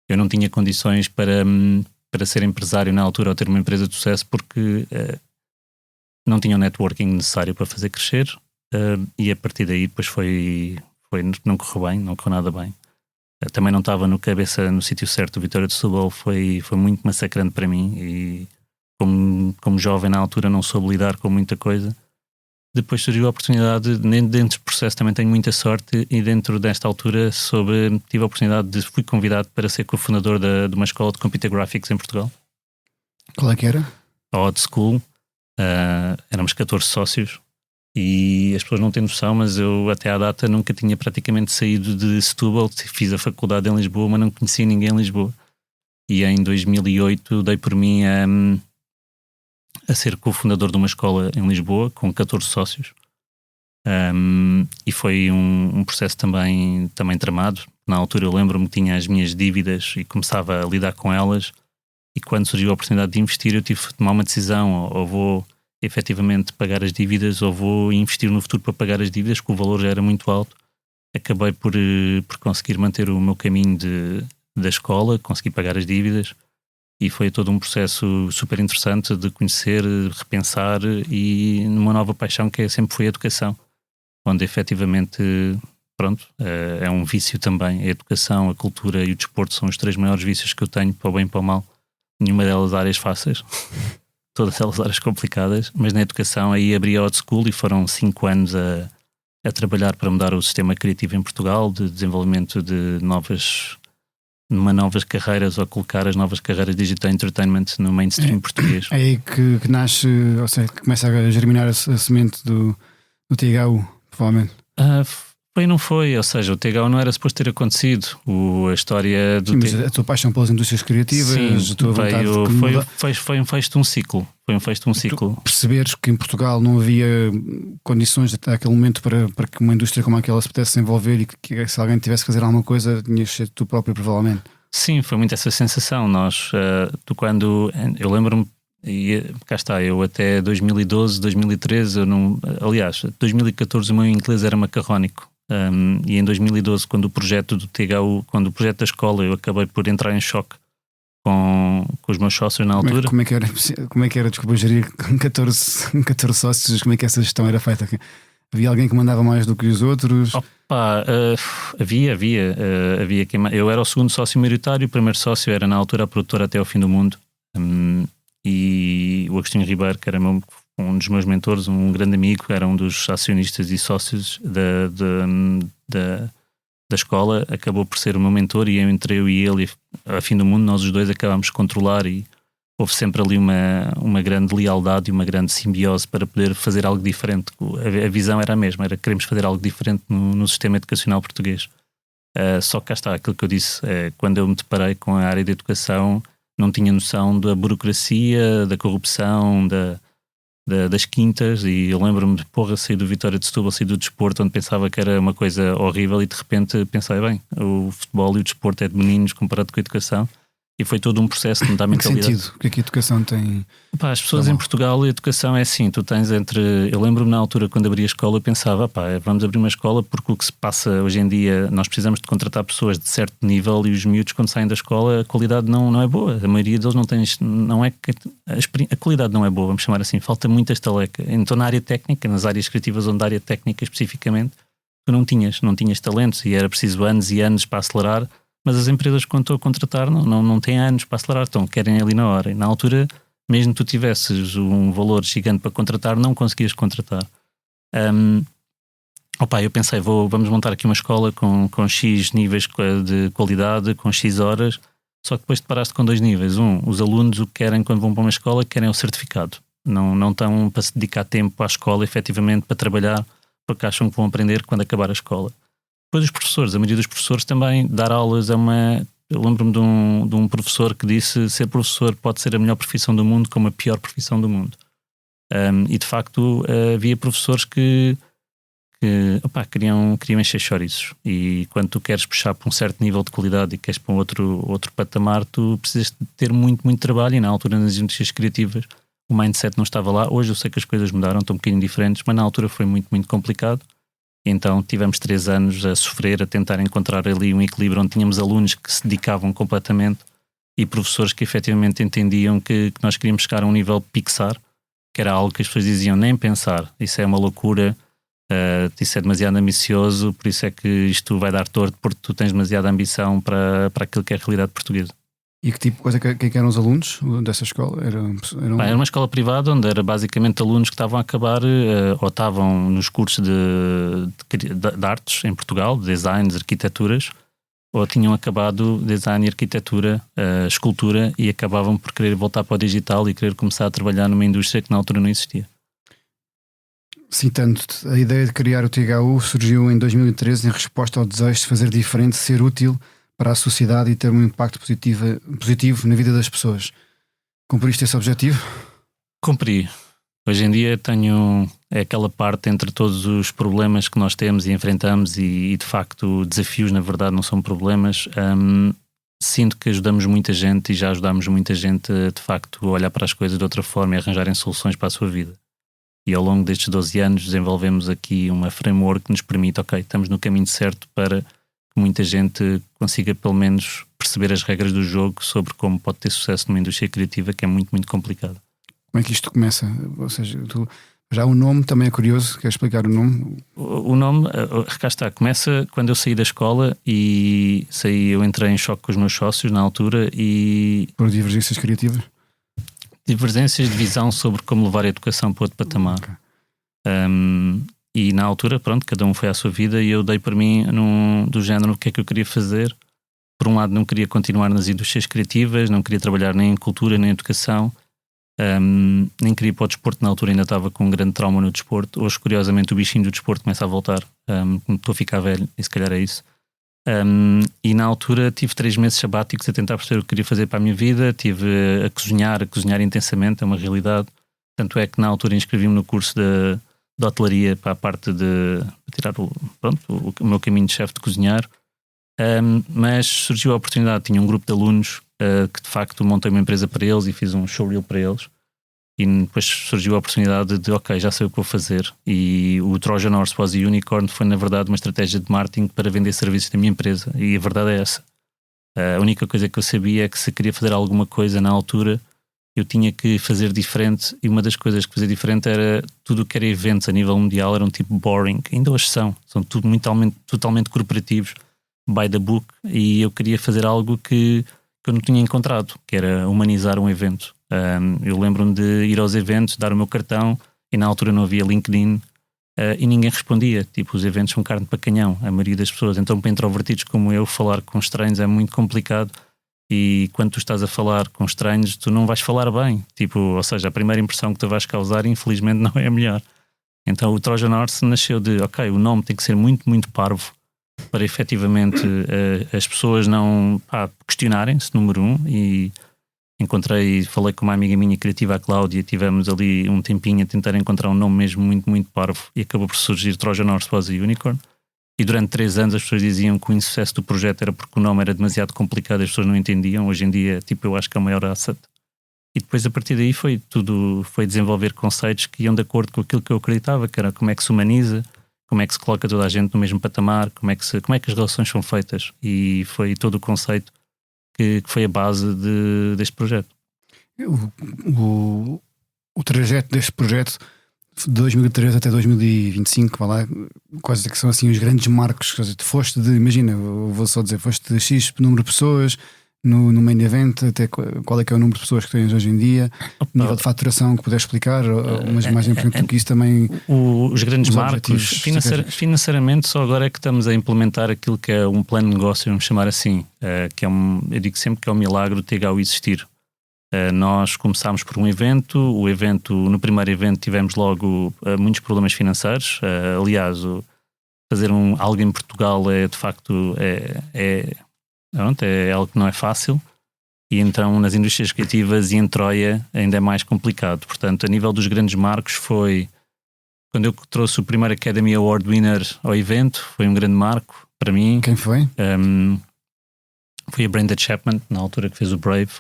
eu não tinha condições para ser empresário na altura ou ter uma empresa de sucesso porque não tinha o networking necessário para fazer crescer, e a partir daí depois não correu bem, não correu nada bem. Também não estava no sítio certo. O Vitória de Setúbal foi muito massacrante para mim e como jovem na altura não soube lidar com muita coisa. Depois surgiu a oportunidade, dentro do processo também tenho muita sorte, e dentro desta altura tive a oportunidade fui convidado para ser cofundador de uma escola de Computer Graphics em Portugal. Qual é que era? A Odd School. Éramos 14 sócios. E as pessoas não têm noção, mas eu até à data nunca tinha praticamente saído de Setúbal. Fiz a faculdade em Lisboa, mas não conhecia ninguém em Lisboa. E em 2008 dei por mim a ser cofundador de uma escola em Lisboa com 14 sócios. E foi um processo também tramado. Na altura eu lembro-me que tinha as minhas dívidas e começava a lidar com elas. E quando surgiu a oportunidade de investir, eu tive de tomar uma decisão: ou vou efetivamente pagar as dívidas ou vou investir no futuro para pagar as dívidas, que o valor já era muito alto. Acabei por conseguir manter o meu caminho da escola, consegui pagar as dívidas, e foi todo um processo super interessante de conhecer, repensar, e numa nova paixão que sempre foi a educação, onde efetivamente é um vício também. A educação, a cultura e o desporto são os 3 maiores vícios que eu tenho, para o bem e para o mal. Nenhuma delas áreas fáceis. Todas elas áreas complicadas, mas na educação aí abri a Odd School e foram 5 anos a trabalhar para mudar o sistema criativo em Portugal, de desenvolvimento de novas carreiras, ou colocar as novas carreiras de digital entertainment no mainstream português. É aí que nasce, ou seja, que começa a germinar a semente do THU, provavelmente. Foi e não foi, ou seja, o THU não era suposto ter acontecido. A história do Sim, mas a tua paixão pelas indústrias criativas, sim, a tua vontade foi um fecho de um ciclo. Foi um fecho de um ciclo. Perceberes que em Portugal não havia condições até aquele momento para que uma indústria como aquela se pudesse desenvolver e que se alguém tivesse que fazer alguma coisa, tinhas de ser tu próprio, provavelmente. Sim, foi muito essa sensação. Eu lembro-me, e cá está, eu até 2012, 2013, aliás, 2014 o meu inglês era macarrónico. E em 2012, quando o projeto do THU, quando o projeto da escola, eu acabei por entrar em choque com os meus sócios na altura. Como é que era, desculpa, gerir com 14 sócios, como é que essa gestão era feita? Havia alguém que mandava mais do que os outros? Havia quem... Eu era o segundo sócio maioritário, o primeiro sócio era na altura a produtora Até ao Fim do Mundo, e o Agostinho Ribeiro, que era um dos meus mentores, um grande amigo, era um dos acionistas e sócios da escola, acabou por ser o meu mentor, e entre eu e ele, a Fim do Mundo, nós os dois acabámos de controlar, e houve sempre ali uma grande lealdade e uma grande simbiose para poder fazer algo diferente. A visão era a mesma, queremos fazer algo diferente no sistema educacional português. Só que cá está, aquilo que eu disse, quando eu me deparei com a área de educação, não tinha noção da burocracia, da corrupção, das quintas, e eu lembro-me de sair do Vitória de Setúbal, sair do desporto, onde pensava que era uma coisa horrível, e de repente pensei, bem, o futebol e o desporto é de meninos comparado com a educação, e foi todo um processo de mudar a mentalidade. Em que sentido? O que é que a educação tem? As pessoas em Portugal, a educação é assim, tu tens eu lembro-me na altura quando abri a escola, eu pensava, vamos abrir uma escola porque o que se passa hoje em dia, nós precisamos de contratar pessoas de certo nível, e os miúdos quando saem da escola a qualidade não é boa, a maioria deles não tem, a qualidade não é boa, vamos chamar assim, falta muita estaleca. Então na área técnica, nas áreas criativas, onde a área técnica especificamente, tu não tinhas talentos, e era preciso anos e anos para acelerar. Mas as empresas, quando estão a contratar, não têm anos para acelerar, querem ali na hora. E na altura, mesmo que tu tivesses um valor gigante para contratar, não conseguias contratar. Eu pensei, vamos montar aqui uma escola com X níveis de qualidade, com X horas, só que depois te paraste com 2 níveis. Os alunos o que querem quando vão para uma escola, querem o certificado. Não estão para se dedicar tempo à escola, efetivamente, para trabalhar, porque acham que vão aprender quando acabar a escola. Depois os professores, a maioria dos professores também, dar aulas eu lembro-me de um professor que disse: ser professor pode ser a melhor profissão do mundo como a pior profissão do mundo. E de facto havia professores que queriam encher chouriços, e quando tu queres puxar para um certo nível de qualidade e queres para um outro patamar, tu precisas de ter muito, muito trabalho, e na altura nas indústrias criativas o mindset não estava lá. Hoje eu sei que as coisas mudaram, estão um bocadinho diferentes, mas na altura foi muito, muito complicado. Então tivemos 3 anos a sofrer, a tentar encontrar ali um equilíbrio onde tínhamos alunos que se dedicavam completamente e professores que efetivamente entendiam que nós queríamos chegar a um nível Pixar, que era algo que as pessoas diziam: nem pensar, isso é uma loucura, isso é demasiado ambicioso, por isso é que isto vai dar torto, porque tu tens demasiada ambição para aquilo que é a realidade portuguesa. E que tipo de coisa que eram os alunos dessa escola? Era uma escola privada onde era basicamente alunos que estavam a acabar ou estavam nos cursos de artes em Portugal, design, arquiteturas, ou tinham acabado design e arquitetura, escultura, e acabavam por querer voltar para o digital e querer começar a trabalhar numa indústria que na altura não existia. Citando-te, a ideia de criar o THU surgiu em 2013 em resposta ao desejo de fazer diferente, ser útil para a sociedade e ter um impacto positivo na vida das pessoas. Cumpriste esse objetivo? Cumpri. Hoje em dia é aquela parte entre todos os problemas que nós temos e enfrentamos, e de facto desafios na verdade não são problemas. Sinto que ajudamos muita gente, e já ajudámos muita gente a de facto olhar para as coisas de outra forma e arranjarem soluções para a sua vida. E ao longo destes 12 anos desenvolvemos aqui uma framework que nos permite, estamos no caminho certo para que muita gente consiga pelo menos perceber as regras do jogo sobre como pode ter sucesso numa indústria criativa que é muito, muito complicada. Como é que isto começa? Ou seja, já o nome também é curioso, queres explicar o nome? O nome, cá está, começa quando eu saí da escola e eu entrei em choque com os meus sócios na altura e... Por divergências criativas? Divergências de visão sobre como levar a educação para outro patamar. Okay. E na altura, cada um foi à sua vida, e eu dei para mim do género o que é que eu queria fazer. Por um lado não queria continuar nas indústrias criativas, não queria trabalhar nem em cultura nem em educação, Nem queria ir para o desporto na altura, ainda estava com um grande trauma no desporto. Hoje, curiosamente, o bichinho do desporto começa a voltar. Estou a ficar velho, e se calhar é isso. E na altura tive 3 meses sabáticos a tentar perceber o que queria fazer para a minha vida. Estive a cozinhar intensamente, é uma realidade. Tanto é que na altura inscrevi-me no curso de hotelaria para a parte de tirar o meu caminho de chefe de cozinhar. Mas surgiu a oportunidade, tinha um grupo de alunos que de facto montei uma empresa para eles e fiz um showreel para eles, e depois surgiu a oportunidade de ok, já sei o que vou fazer, e o Trojan Horse Was a Unicorn foi na verdade uma estratégia de marketing para vender serviços da minha empresa, e a verdade é essa. A única coisa que eu sabia é que se queria fazer alguma coisa na altura eu tinha que fazer diferente, e uma das coisas que fazia diferente era tudo o que era eventos a nível mundial eram tipo boring, ainda hoje são tudo totalmente corporativos, by the book, e eu queria fazer algo que eu não tinha encontrado, que era humanizar um evento. Eu lembro-me de ir aos eventos, dar o meu cartão, e na altura não havia LinkedIn, e ninguém respondia. Tipo, os eventos são carne para canhão, a maioria das pessoas. Então, para introvertidos como eu, falar com estranhos é muito complicado, e quando tu estás a falar com estranhos, tu não vais falar bem. Tipo, ou seja, a primeira impressão que tu vais causar, infelizmente, não é a melhor. Então, o Trojan Horse nasceu de, ok, o nome tem que ser muito, muito parvo, para efetivamente as pessoas não questionarem-se, número 1, e falei com uma amiga minha criativa, a Cláudia, tivemos ali um tempinho a tentar encontrar um nome mesmo muito, muito parvo, e acabou por surgir Trojan Horse Was a Unicorn, e durante 3 anos as pessoas diziam que o insucesso do projeto era porque o nome era demasiado complicado, as pessoas não entendiam. Hoje em dia, tipo, eu acho que é o maior asset. E depois a partir daí foi desenvolver conceitos que iam de acordo com aquilo que eu acreditava, que era como é que se humaniza, como é que se coloca toda a gente no mesmo patamar, como é que as relações são feitas, e foi todo o conceito que foi a base deste projeto. O trajeto deste projeto de 2013 até 2025, vai lá, quase que são assim os grandes marcos. Foste de, imagina, eu vou só dizer, foste de X número de pessoas no main event, até qual é que é o número de pessoas que tens hoje em dia, nível de faturação que puderes explicar, mas mais importante do que isso também os grandes marcos financeiramente. Só agora é que estamos a implementar aquilo que é um plano de negócio, vamos chamar assim, que é eu digo sempre que é um milagre do THU existir. Nós começámos por um evento, no primeiro evento tivemos logo muitos problemas financeiros. Aliás, fazer algo em Portugal é de facto é algo que não é fácil, e então nas indústrias criativas e em Troia ainda é mais complicado. Portanto, a nível dos grandes marcos, foi quando eu trouxe o primeiro Academy Award winner ao evento, foi um grande marco para mim. Quem foi? Foi a Brenda Chapman, na altura, que fez o Brave.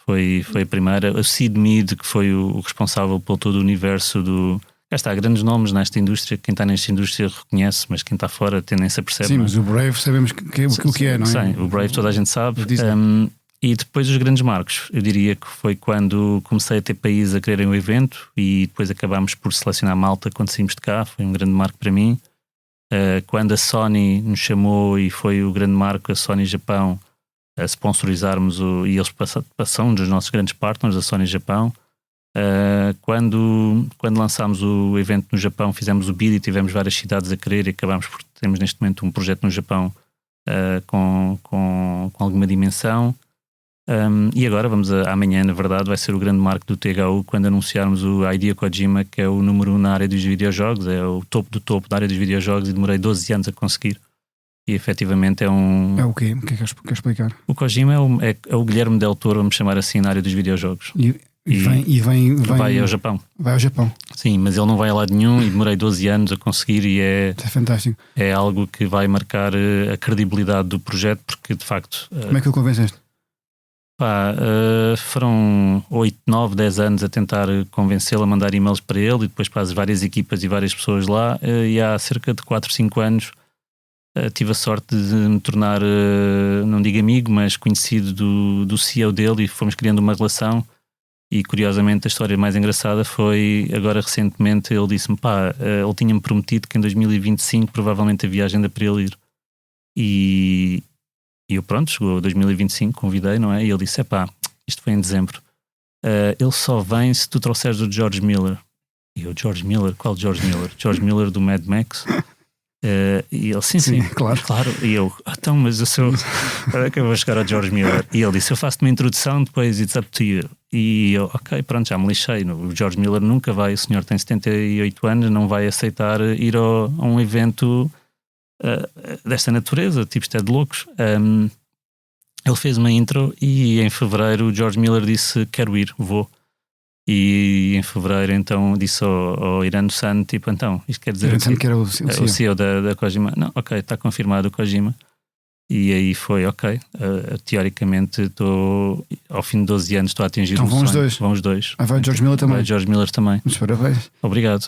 Foi a primeira. O Sid Mead, que foi o responsável por todo o universo do... Já está, grandes nomes nesta indústria. Quem está nesta indústria reconhece, mas quem está fora nem se apercebe. Sim, mas o Brave sabemos o que é, não é? Sim, o Brave toda a gente sabe. E depois os grandes marcos, eu diria que foi quando comecei a ter países a quererem o evento, e depois acabámos por selecionar Malta quando saímos de cá. Foi um grande marco para mim. Quando a Sony nos chamou, e foi o grande marco, a Sony Japão, a sponsorizarmos e eles passam um dos nossos grandes partners, a Sony Japão. Quando lançámos o evento no Japão, fizemos o bid e tivemos várias cidades a querer, e acabámos por termos neste momento um projeto no Japão com alguma dimensão. E agora amanhã, na verdade, vai ser o grande marco do THU, quando anunciarmos o Hideo Kojima, que é o número 1 na área dos videojogos, é o topo do topo da área dos videojogos, e demorei 12 anos a conseguir. E efetivamente é um... É o quê? O que é que queres explicar? O Kojima é o Guilherme Del Toro, vamos chamar assim, na área dos videojogos. Vai ao Japão. Vai ao Japão. Sim, mas ele não vai a lado nenhum, e demorei 12 anos a conseguir, e é fantástico. É algo que vai marcar a credibilidade do projeto, porque de facto... Como é que o convenceste? Foram 8, 9, 10 anos a tentar convencê-lo a mandar e-mails para ele, e depois para as várias equipas e várias pessoas lá, e há cerca de 4, 5 anos tive a sorte de me tornar, não digo amigo, mas conhecido do CEO dele, e fomos criando uma relação. E curiosamente a história mais engraçada foi, agora recentemente, ele disse-me, ele tinha-me prometido que em 2025 provavelmente a viagem era para ele ir. E eu pronto, chegou 2025, convidei, não é? E ele disse, isto foi em dezembro, ele só vem se tu trouxeres o George Miller. E eu, George Miller? Qual George Miller? George Miller do Mad Max? E ele, sim, claro. E eu, então, mas eu sou. É que eu vou chegar ao George Miller. E ele disse: eu faço-te uma introdução, depois it's up to you. E eu, ok, pronto, já me lixei. O George Miller nunca vai, o senhor tem 78 anos, não vai aceitar ir a um evento desta natureza, tipo, isto é de loucos. Ele fez uma intro e em fevereiro o George Miller disse: quero ir, vou. E em fevereiro então disse ao Hirono San, tipo, então, isto quer dizer que era o CEO da Kojima. Não, ok, está confirmado o Kojima. E aí foi, ok, teoricamente estou, ao fim de 12 anos estou a atingir então um sonho. Vão os dois. Vai o George Miller também. Vai George Miller também. Muitos parabéns. Obrigado.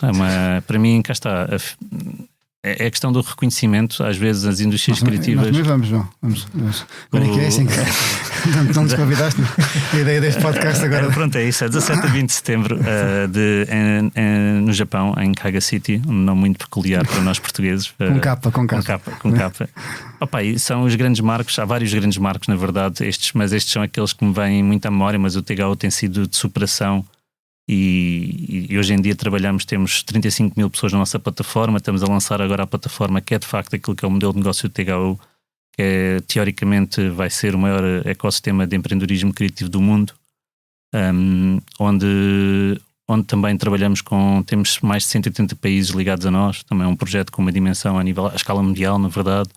Para mim, cá está. É a questão do reconhecimento. Às vezes as indústrias criativas. Nós também vamos. Agora que é assim. Não nos convidaste. A ideia deste podcast agora. Pronto, é isso. É 17 a 20 de setembro no Japão, em Kaga City, um nome muito peculiar para nós portugueses. Com capa. Opa, e são os grandes marcos. Há vários grandes marcos, na verdade, mas estes são aqueles que me vêm muito à memória. Mas o TGAU tem sido de superação. E hoje em dia temos 35 mil pessoas na nossa plataforma. Estamos a lançar agora a plataforma que é de facto aquilo que é o modelo de negócio do TGAU, que teoricamente vai ser o maior ecossistema de empreendedorismo criativo do mundo, onde também temos mais de 180 países ligados a nós. Também é um projeto com uma dimensão à escala mundial, na verdade.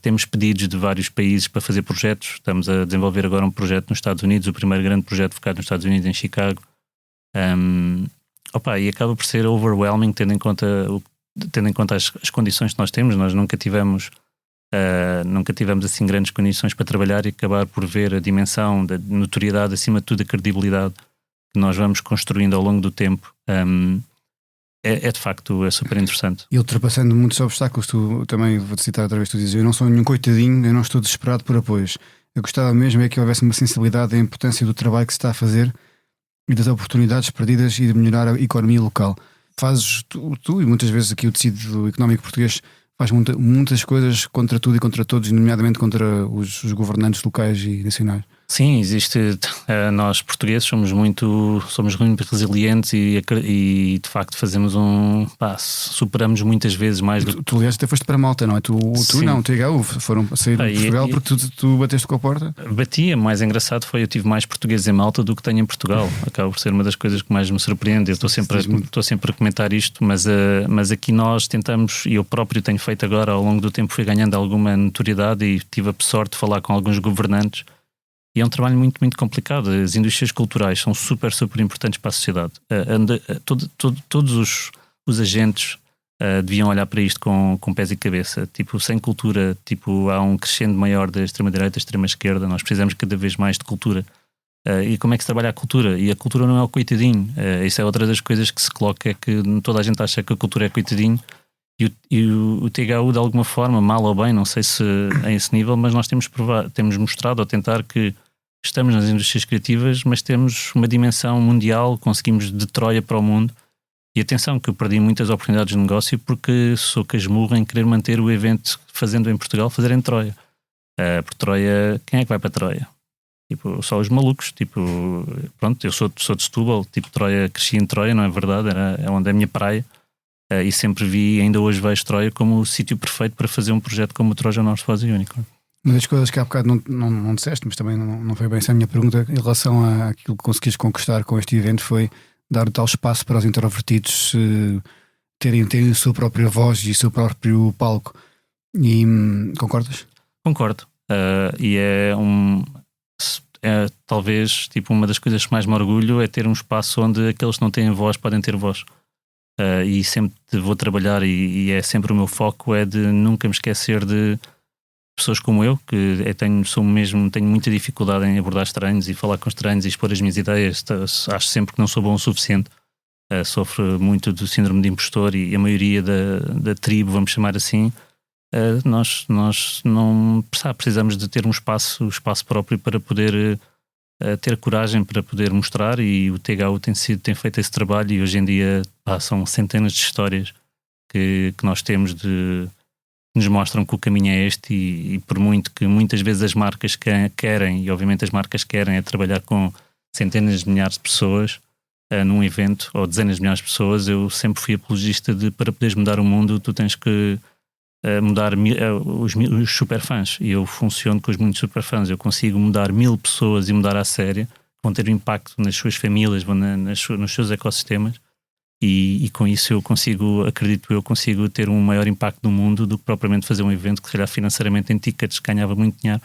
Temos pedidos de vários países para fazer projetos. Estamos a desenvolver agora um projeto nos Estados Unidos, o primeiro grande projeto focado nos Estados Unidos, em Chicago. E acaba por ser overwhelming, tendo em conta as condições que nós temos. Nós nunca tivemos assim grandes condições para trabalhar, e acabar por ver a dimensão da notoriedade, acima de tudo a credibilidade que nós vamos construindo ao longo do tempo. De facto super interessante. E ultrapassando muitos obstáculos, tu também, vou-te citar outra vez, tu dizes: eu não sou nenhum coitadinho, eu não estou desesperado por apoios. Eu gostava mesmo que houvesse uma sensibilidade da importância do trabalho que se está a fazer e das oportunidades perdidas e de melhorar a economia local. Fazes tu e muitas vezes aqui o tecido económico português faz muitas coisas contra tudo e contra todos, nomeadamente contra os governantes locais e nacionais. Sim, existe. Nós portugueses somos muito resilientes e de facto fazemos superamos muitas vezes mais do que. Tu aliás até foste para Malta, não é? Tu não, o TGAU foram sair de Portugal porque tu bateste com a porta? Batia, mais engraçado foi, eu tive mais portugueses em Malta do que tenho em Portugal. Acaba por ser uma das coisas que mais me surpreende. Eu estou sempre a comentar isto, mas aqui nós tentamos, e eu próprio tenho feito agora, ao longo do tempo fui ganhando alguma notoriedade e tive a sorte de falar com alguns governantes. E é um trabalho muito, muito complicado. As indústrias culturais são super, super importantes para a sociedade. Todos os agentes deviam olhar para isto com pés e cabeça. Tipo, sem cultura, há um crescendo maior da extrema-direita, da extrema-esquerda. Nós precisamos cada vez mais de cultura. E como é que se trabalha a cultura? E a cultura não é o coitadinho. Isso é outra das coisas que se coloca, é que toda a gente acha que a cultura é coitadinho. E o TGAU, de alguma forma, mal ou bem, não sei se a esse nível, mas nós temos mostrado, ao tentar, que estamos nas indústrias criativas, mas temos uma dimensão mundial, conseguimos de Troia para o mundo. E atenção, que eu perdi muitas oportunidades de negócio porque sou casmurro em querer manter o evento fazendo em Portugal, fazer em Troia. Porque Troia, quem é que vai para Troia? Tipo, só os malucos. Tipo, pronto, eu sou de Setúbal, tipo, Troia, cresci em Troia, não é verdade? É onde é a minha praia. E sempre vi, ainda hoje vejo Troia como o sítio perfeito para fazer um projeto como o Trojan Horse Fuzzy Unicorn. Uma das coisas que há bocado não disseste, mas também não foi bem essa a minha pergunta, em relação àquilo que conseguiste conquistar com este evento, foi dar o tal espaço para os introvertidos terem a sua própria voz e o seu próprio palco. E concordas? Concordo. E talvez tipo, uma das coisas que mais me orgulho é ter um espaço onde aqueles que não têm voz podem ter voz. E sempre vou trabalhar e é sempre o meu foco, é de nunca me esquecer de pessoas como eu, que tenho muita dificuldade em abordar estranhos e falar com estranhos e expor as minhas ideias. Acho sempre que não sou bom o suficiente. Sofro muito do síndrome de impostor e a maioria da tribo, vamos chamar assim, nós não precisamos de ter um espaço próprio para poder ter coragem para poder mostrar, e o TGAU tem feito esse trabalho, e hoje em dia são centenas de histórias que nós temos que nos mostram que o caminho é este, e por muito que muitas vezes as marcas querem, e obviamente as marcas querem é trabalhar com centenas de milhares de pessoas, num evento, ou dezenas de milhares de pessoas, eu sempre fui apologista de, para poderes mudar o mundo, tu tens que mudar os superfãs. E eu funciono com os muitos superfãs. Eu consigo mudar 1000 pessoas e mudar à séria, vão ter um impacto nas suas famílias, nos seus ecossistemas. E com isso eu consigo ter um maior impacto no mundo do que propriamente fazer um evento que, se calhar, financeiramente em tickets ganhava muito dinheiro,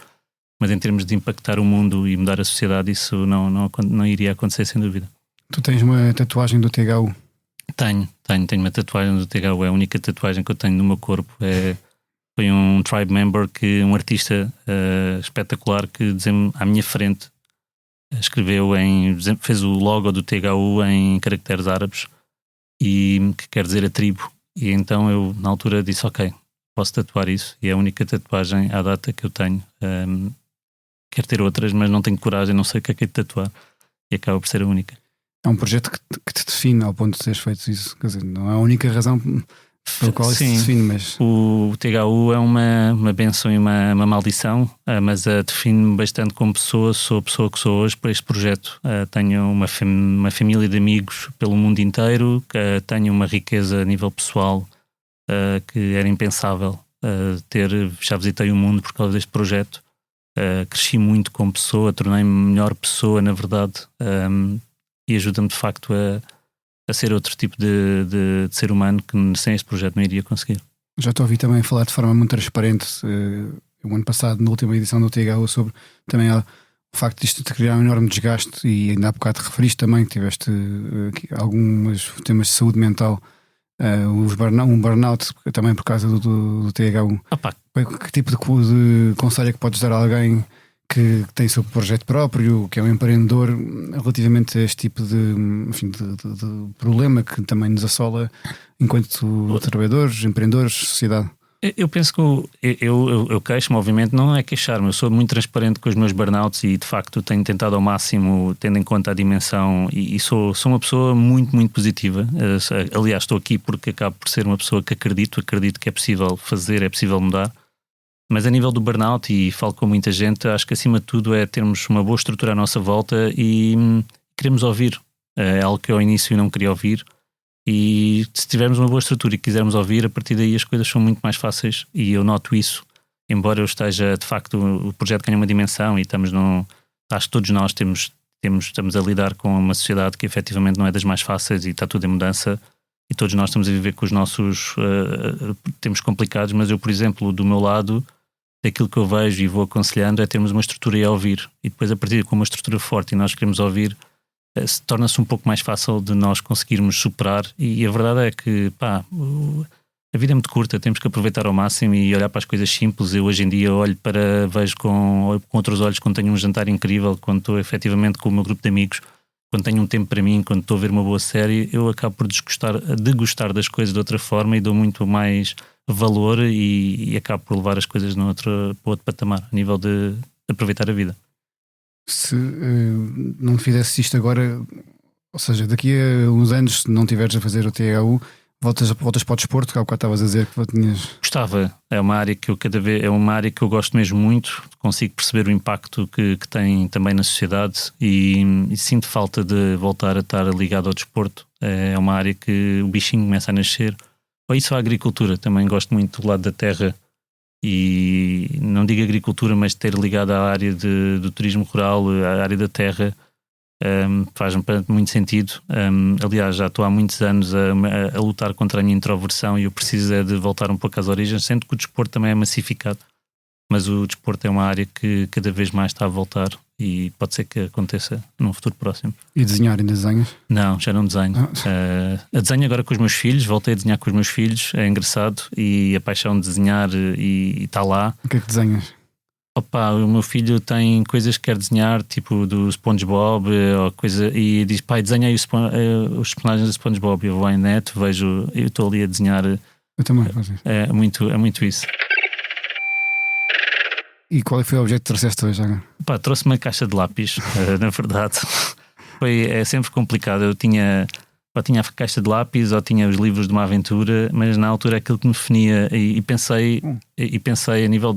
mas em termos de impactar o mundo e mudar a sociedade, isso não iria acontecer, sem dúvida. Tu tens uma tatuagem do THU? Tenho uma tatuagem do THU. É a única tatuagem que eu tenho no meu corpo. Foi um tribe member, um artista espetacular, que à minha frente fez o logo do THU em caracteres árabes, e que quer dizer a tribo. E então eu, na altura, disse: ok, posso tatuar isso, e é a única tatuagem à data que eu tenho. Quero ter outras, mas não tenho coragem, não sei o que é de tatuar, e acaba por ser a única. É um projeto que te define ao ponto de teres feito isso. Quer dizer, não é a única razão pela qual isso te define, mas... O THU é uma benção e uma maldição, mas define-me bastante como pessoa. Sou a pessoa que sou hoje para este projeto. Tenho uma família de amigos pelo mundo inteiro, tenho uma riqueza a nível pessoal que era impensável ter. Já visitei o mundo por causa deste projeto. Cresci muito como pessoa, tornei-me melhor pessoa, na verdade, e ajuda-me de facto a ser outro tipo de ser humano que sem este projeto não iria conseguir. Já te ouvi também falar de forma muito transparente, o ano passado, na última edição do THU, sobre também o facto disto te criar um enorme desgaste, e ainda há bocado referiste também que tiveste alguns temas de saúde mental, um burnout também por causa do THU. Que tipo de conselho é que podes dar a alguém que tem o seu projeto próprio, que é um empreendedor, relativamente a este tipo de problema que também nos assola enquanto trabalhadores, empreendedores, sociedade? Eu penso que eu queixo-me, obviamente, não é queixar-me. Eu sou muito transparente com os meus burnouts e, de facto, tenho tentado ao máximo, tendo em conta a dimensão, e sou uma pessoa muito, muito positiva. Aliás, estou aqui porque acabo por ser uma pessoa que acredito que é possível fazer, é possível mudar. Mas a nível do burnout, e falo com muita gente, acho que acima de tudo é termos uma boa estrutura à nossa volta e queremos ouvir. É algo que eu ao início não queria ouvir, e se tivermos uma boa estrutura e quisermos ouvir, a partir daí as coisas são muito mais fáceis, e eu noto isso. Embora eu esteja, de facto, o projeto ganha uma dimensão e acho que todos nós estamos a lidar com uma sociedade que efetivamente não é das mais fáceis e está tudo em mudança. E todos nós estamos a viver com os nossos tempos complicados, mas eu, por exemplo, do meu lado, aquilo que eu vejo e vou aconselhando é termos uma estrutura e a ouvir. E depois, a partir de uma estrutura forte e nós queremos ouvir, torna-se um pouco mais fácil de nós conseguirmos superar. E a verdade é que, a vida é muito curta, temos que aproveitar ao máximo e olhar para as coisas simples. Eu hoje em dia vejo com outros olhos quando tenho um jantar incrível, quando estou efetivamente com o meu grupo de amigos, quando tenho um tempo para mim, quando estou a ver uma boa série, eu acabo por degustar das coisas de outra forma e dou muito mais valor e acabo por levar as coisas para outro patamar, a nível de aproveitar a vida. Se não fizesse isto agora, ou seja, daqui a uns anos, se não tiveres a fazer o THU, voltas para o desporto, que há bocado estavas a dizer que tinhas... Gostava, é uma área que é uma área que eu gosto mesmo muito, consigo perceber o impacto que tem também na sociedade e sinto falta de voltar a estar ligado ao desporto. É uma área que o bichinho começa a nascer. Ou isso a agricultura, também gosto muito do lado da terra, e não digo agricultura, mas ter ligado à área do turismo rural, à área da terra. Faz-me muito sentido. Aliás, já estou há muitos anos a lutar contra a minha introversão e eu preciso de voltar um pouco às origens, sendo que o desporto também é massificado, mas o desporto é uma área que cada vez mais está a voltar e pode ser que aconteça num futuro próximo. E desenhar, ainda desenhas? Não, já não desenho. A desenho agora com os meus filhos, voltei a desenhar com os meus filhos, é engraçado, e a paixão de desenhar e está lá. O que é que desenhas? O meu filho tem coisas que quer desenhar, tipo do SpongeBob ou coisa, e diz: pai, desenha aí os personagens do SpongeBob. Eu vou em net, eu estou ali a desenhar. Eu também faço isso. É muito isso. E qual foi o objeto que trouxeste hoje? Trouxe uma caixa de lápis, na verdade. É sempre complicado. Eu tinha a caixa de lápis ou tinha os livros de uma aventura, mas na altura aquilo que me definia, e pensei a nível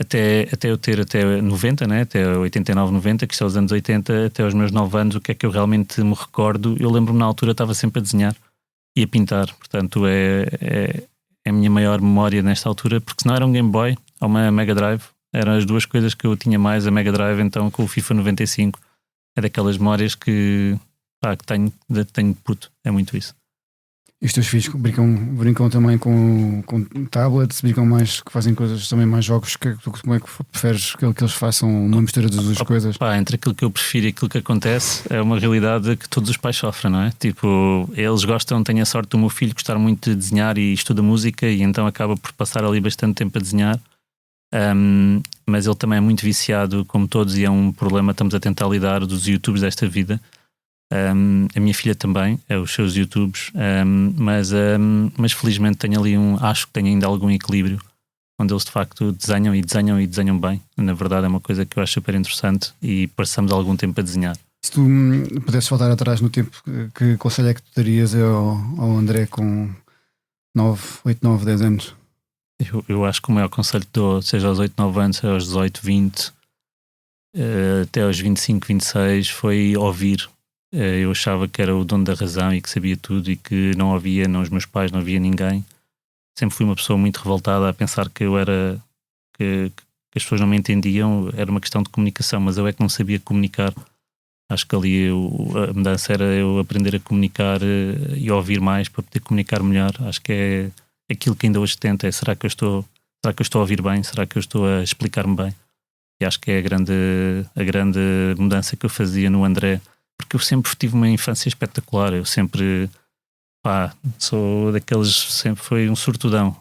até eu ter até 90, né? Até 89, 90, que são os anos 80, até aos meus 9 anos, o que é que eu realmente me recordo? Eu lembro-me na altura estava sempre a desenhar e a pintar, portanto é a minha maior memória nesta altura, porque senão era um Game Boy ou uma Mega Drive, eram as duas coisas que eu tinha mais, a Mega Drive então com o FIFA 95, é daquelas memórias que tenho puto, é muito isso. E os teus filhos brincam também com tablets, brincam mais, que fazem coisas também mais jogos, como é que preferes que eles façam uma mistura das duas coisas? Entre aquilo que eu prefiro e aquilo que acontece é uma realidade que todos os pais sofrem, não é? Tipo, eles tenho a sorte do meu filho gostar muito de desenhar e estuda música e então acaba por passar ali bastante tempo a desenhar, mas ele também é muito viciado como todos e é um problema, estamos a tentar lidar dos YouTubes desta vida. A minha filha também, os seus YouTubes, mas felizmente tenho ali acho que tenho ainda algum equilíbrio onde eles de facto desenham bem. Na verdade é uma coisa que eu acho super interessante e passamos algum tempo a desenhar. Se tu pudesses voltar atrás no tempo, que conselho é que tu darias ao André com 8, 9, 10 anos? Eu acho que o maior conselho que dou, seja aos 8, 9 anos, seja aos 18, 20 até aos 25, 26, foi ouvir. Eu achava que era o dono da razão e que sabia tudo e que não ouvia, não os meus pais, não havia ninguém. Sempre fui uma pessoa muito revoltada a pensar que eu era que as pessoas não me entendiam, era uma questão de comunicação, mas eu é que não sabia comunicar. Acho que ali a mudança era eu aprender a comunicar e a ouvir mais para poder comunicar melhor. Acho que é aquilo que ainda hoje tento, será que eu estou a ouvir bem? Será que eu estou a explicar-me bem? E acho que é a grande mudança que eu fazia no André. Porque eu sempre tive uma infância espetacular, eu sempre sou daqueles, sempre fui um sortudão,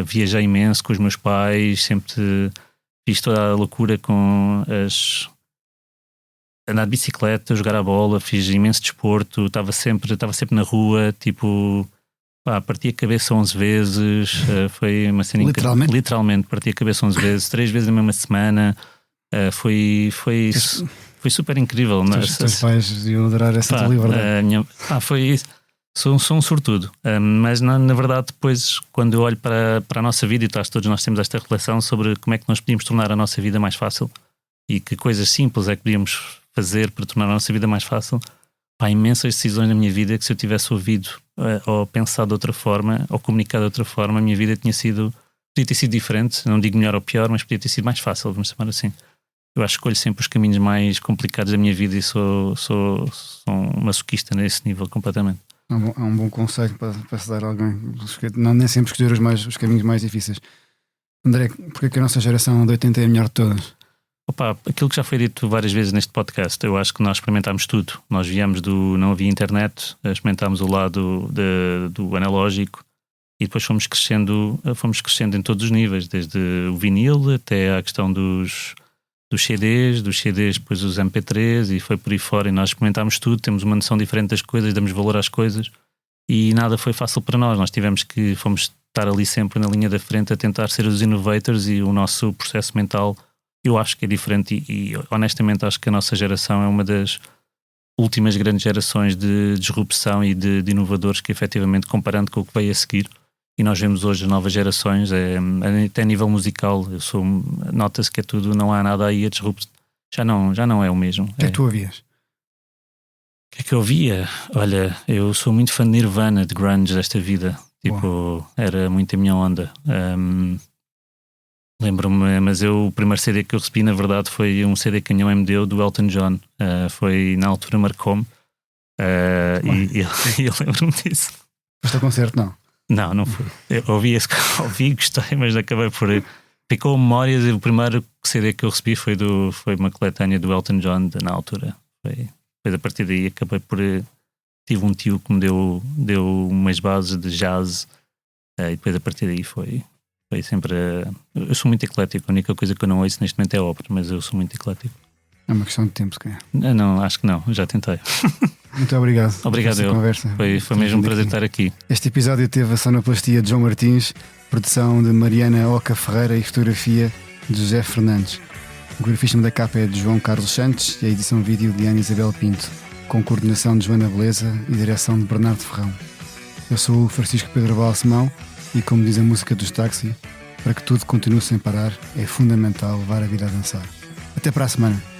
viajei imenso com os meus pais, sempre fiz toda a loucura com andar de bicicleta, jogar a bola, fiz imenso desporto, estava sempre na rua, tipo, parti a cabeça 11 vezes, foi uma cena literalmente parti a cabeça 11 vezes, 3 vezes na mesma semana, foi super incrível. Os teus pais iam adorar essa tua liberdade. Foi isso. Sou um sortudo. Mas na verdade depois, quando eu olho para a nossa vida, e todos nós temos esta reflexão sobre como é que nós podíamos tornar a nossa vida mais fácil e que coisas simples é que podíamos fazer para tornar a nossa vida mais fácil. Há imensas decisões na minha vida que se eu tivesse ouvido ou pensado de outra forma ou comunicado de outra forma, a minha vida podia ter sido diferente. Não digo melhor ou pior, mas podia ter sido mais fácil, vamos chamar assim. Eu acho que escolho sempre os caminhos mais complicados da minha vida e sou um masoquista nesse nível completamente. É um bom conselho para se dar a alguém. Não, nem sempre escolher os caminhos mais difíceis. André, porque é que a nossa geração de 80 é a melhor de todas? Aquilo que já foi dito várias vezes neste podcast, eu acho que nós experimentámos tudo. Nós viemos não havia internet, experimentámos o lado do analógico e depois fomos crescendo em todos os níveis, desde o vinil até à questão dos CDs, depois os MP3 e foi por aí fora e nós experimentámos tudo, temos uma noção diferente das coisas, damos valor às coisas e nada foi fácil para nós fomos estar ali sempre na linha da frente a tentar ser os innovators e o nosso processo mental eu acho que é diferente e honestamente acho que a nossa geração é uma das últimas grandes gerações de disrupção e de inovadores que efetivamente comparando com o que veio a seguir. E nós vemos hoje as novas gerações, até a nível musical, nota-se que é tudo, não há nada aí a disruptar. Já não é o mesmo. O que é que tu ouvias? O que é que eu ouvia? Olha, eu sou muito fã de Nirvana, de grunge desta vida. Tipo, era muito a minha onda. Lembro-me, mas o primeiro CD que eu recebi, na verdade, foi um CD que a minha mãe me deu do Elton John. Foi, na altura, marcou-me. E eu lembro-me disso. Foste ao concerto, não? Não fui. Eu ouvi, gostei, mas acabei por... Ficou memórias e o primeiro CD que eu recebi foi uma coletânea do Elton John na altura. Depois a partir daí acabei por... Tive um tio que me deu umas bases de jazz e depois a partir daí foi sempre... Eu sou muito eclético, a única coisa que eu não ouço neste momento é ópera, mas eu sou muito eclético. É uma questão de tempo, se calhar. Não, acho que não, já tentei. Muito obrigado. Obrigado eu. Conversa. Foi mesmo um prazer estar aqui. Este episódio teve a sonoplastia de João Martins, produção de Mariana Oca Ferreira e fotografia de José Fernandes. O grafismo da capa é de João Carlos Santos e a edição vídeo de Ana Isabel Pinto, com coordenação de Joana Beleza e direção de Bernardo Ferrão. Eu sou o Francisco Pedro Balsemão e, como diz a música dos Táxi, para que tudo continue sem parar, é fundamental levar a vida a dançar. Até para a semana.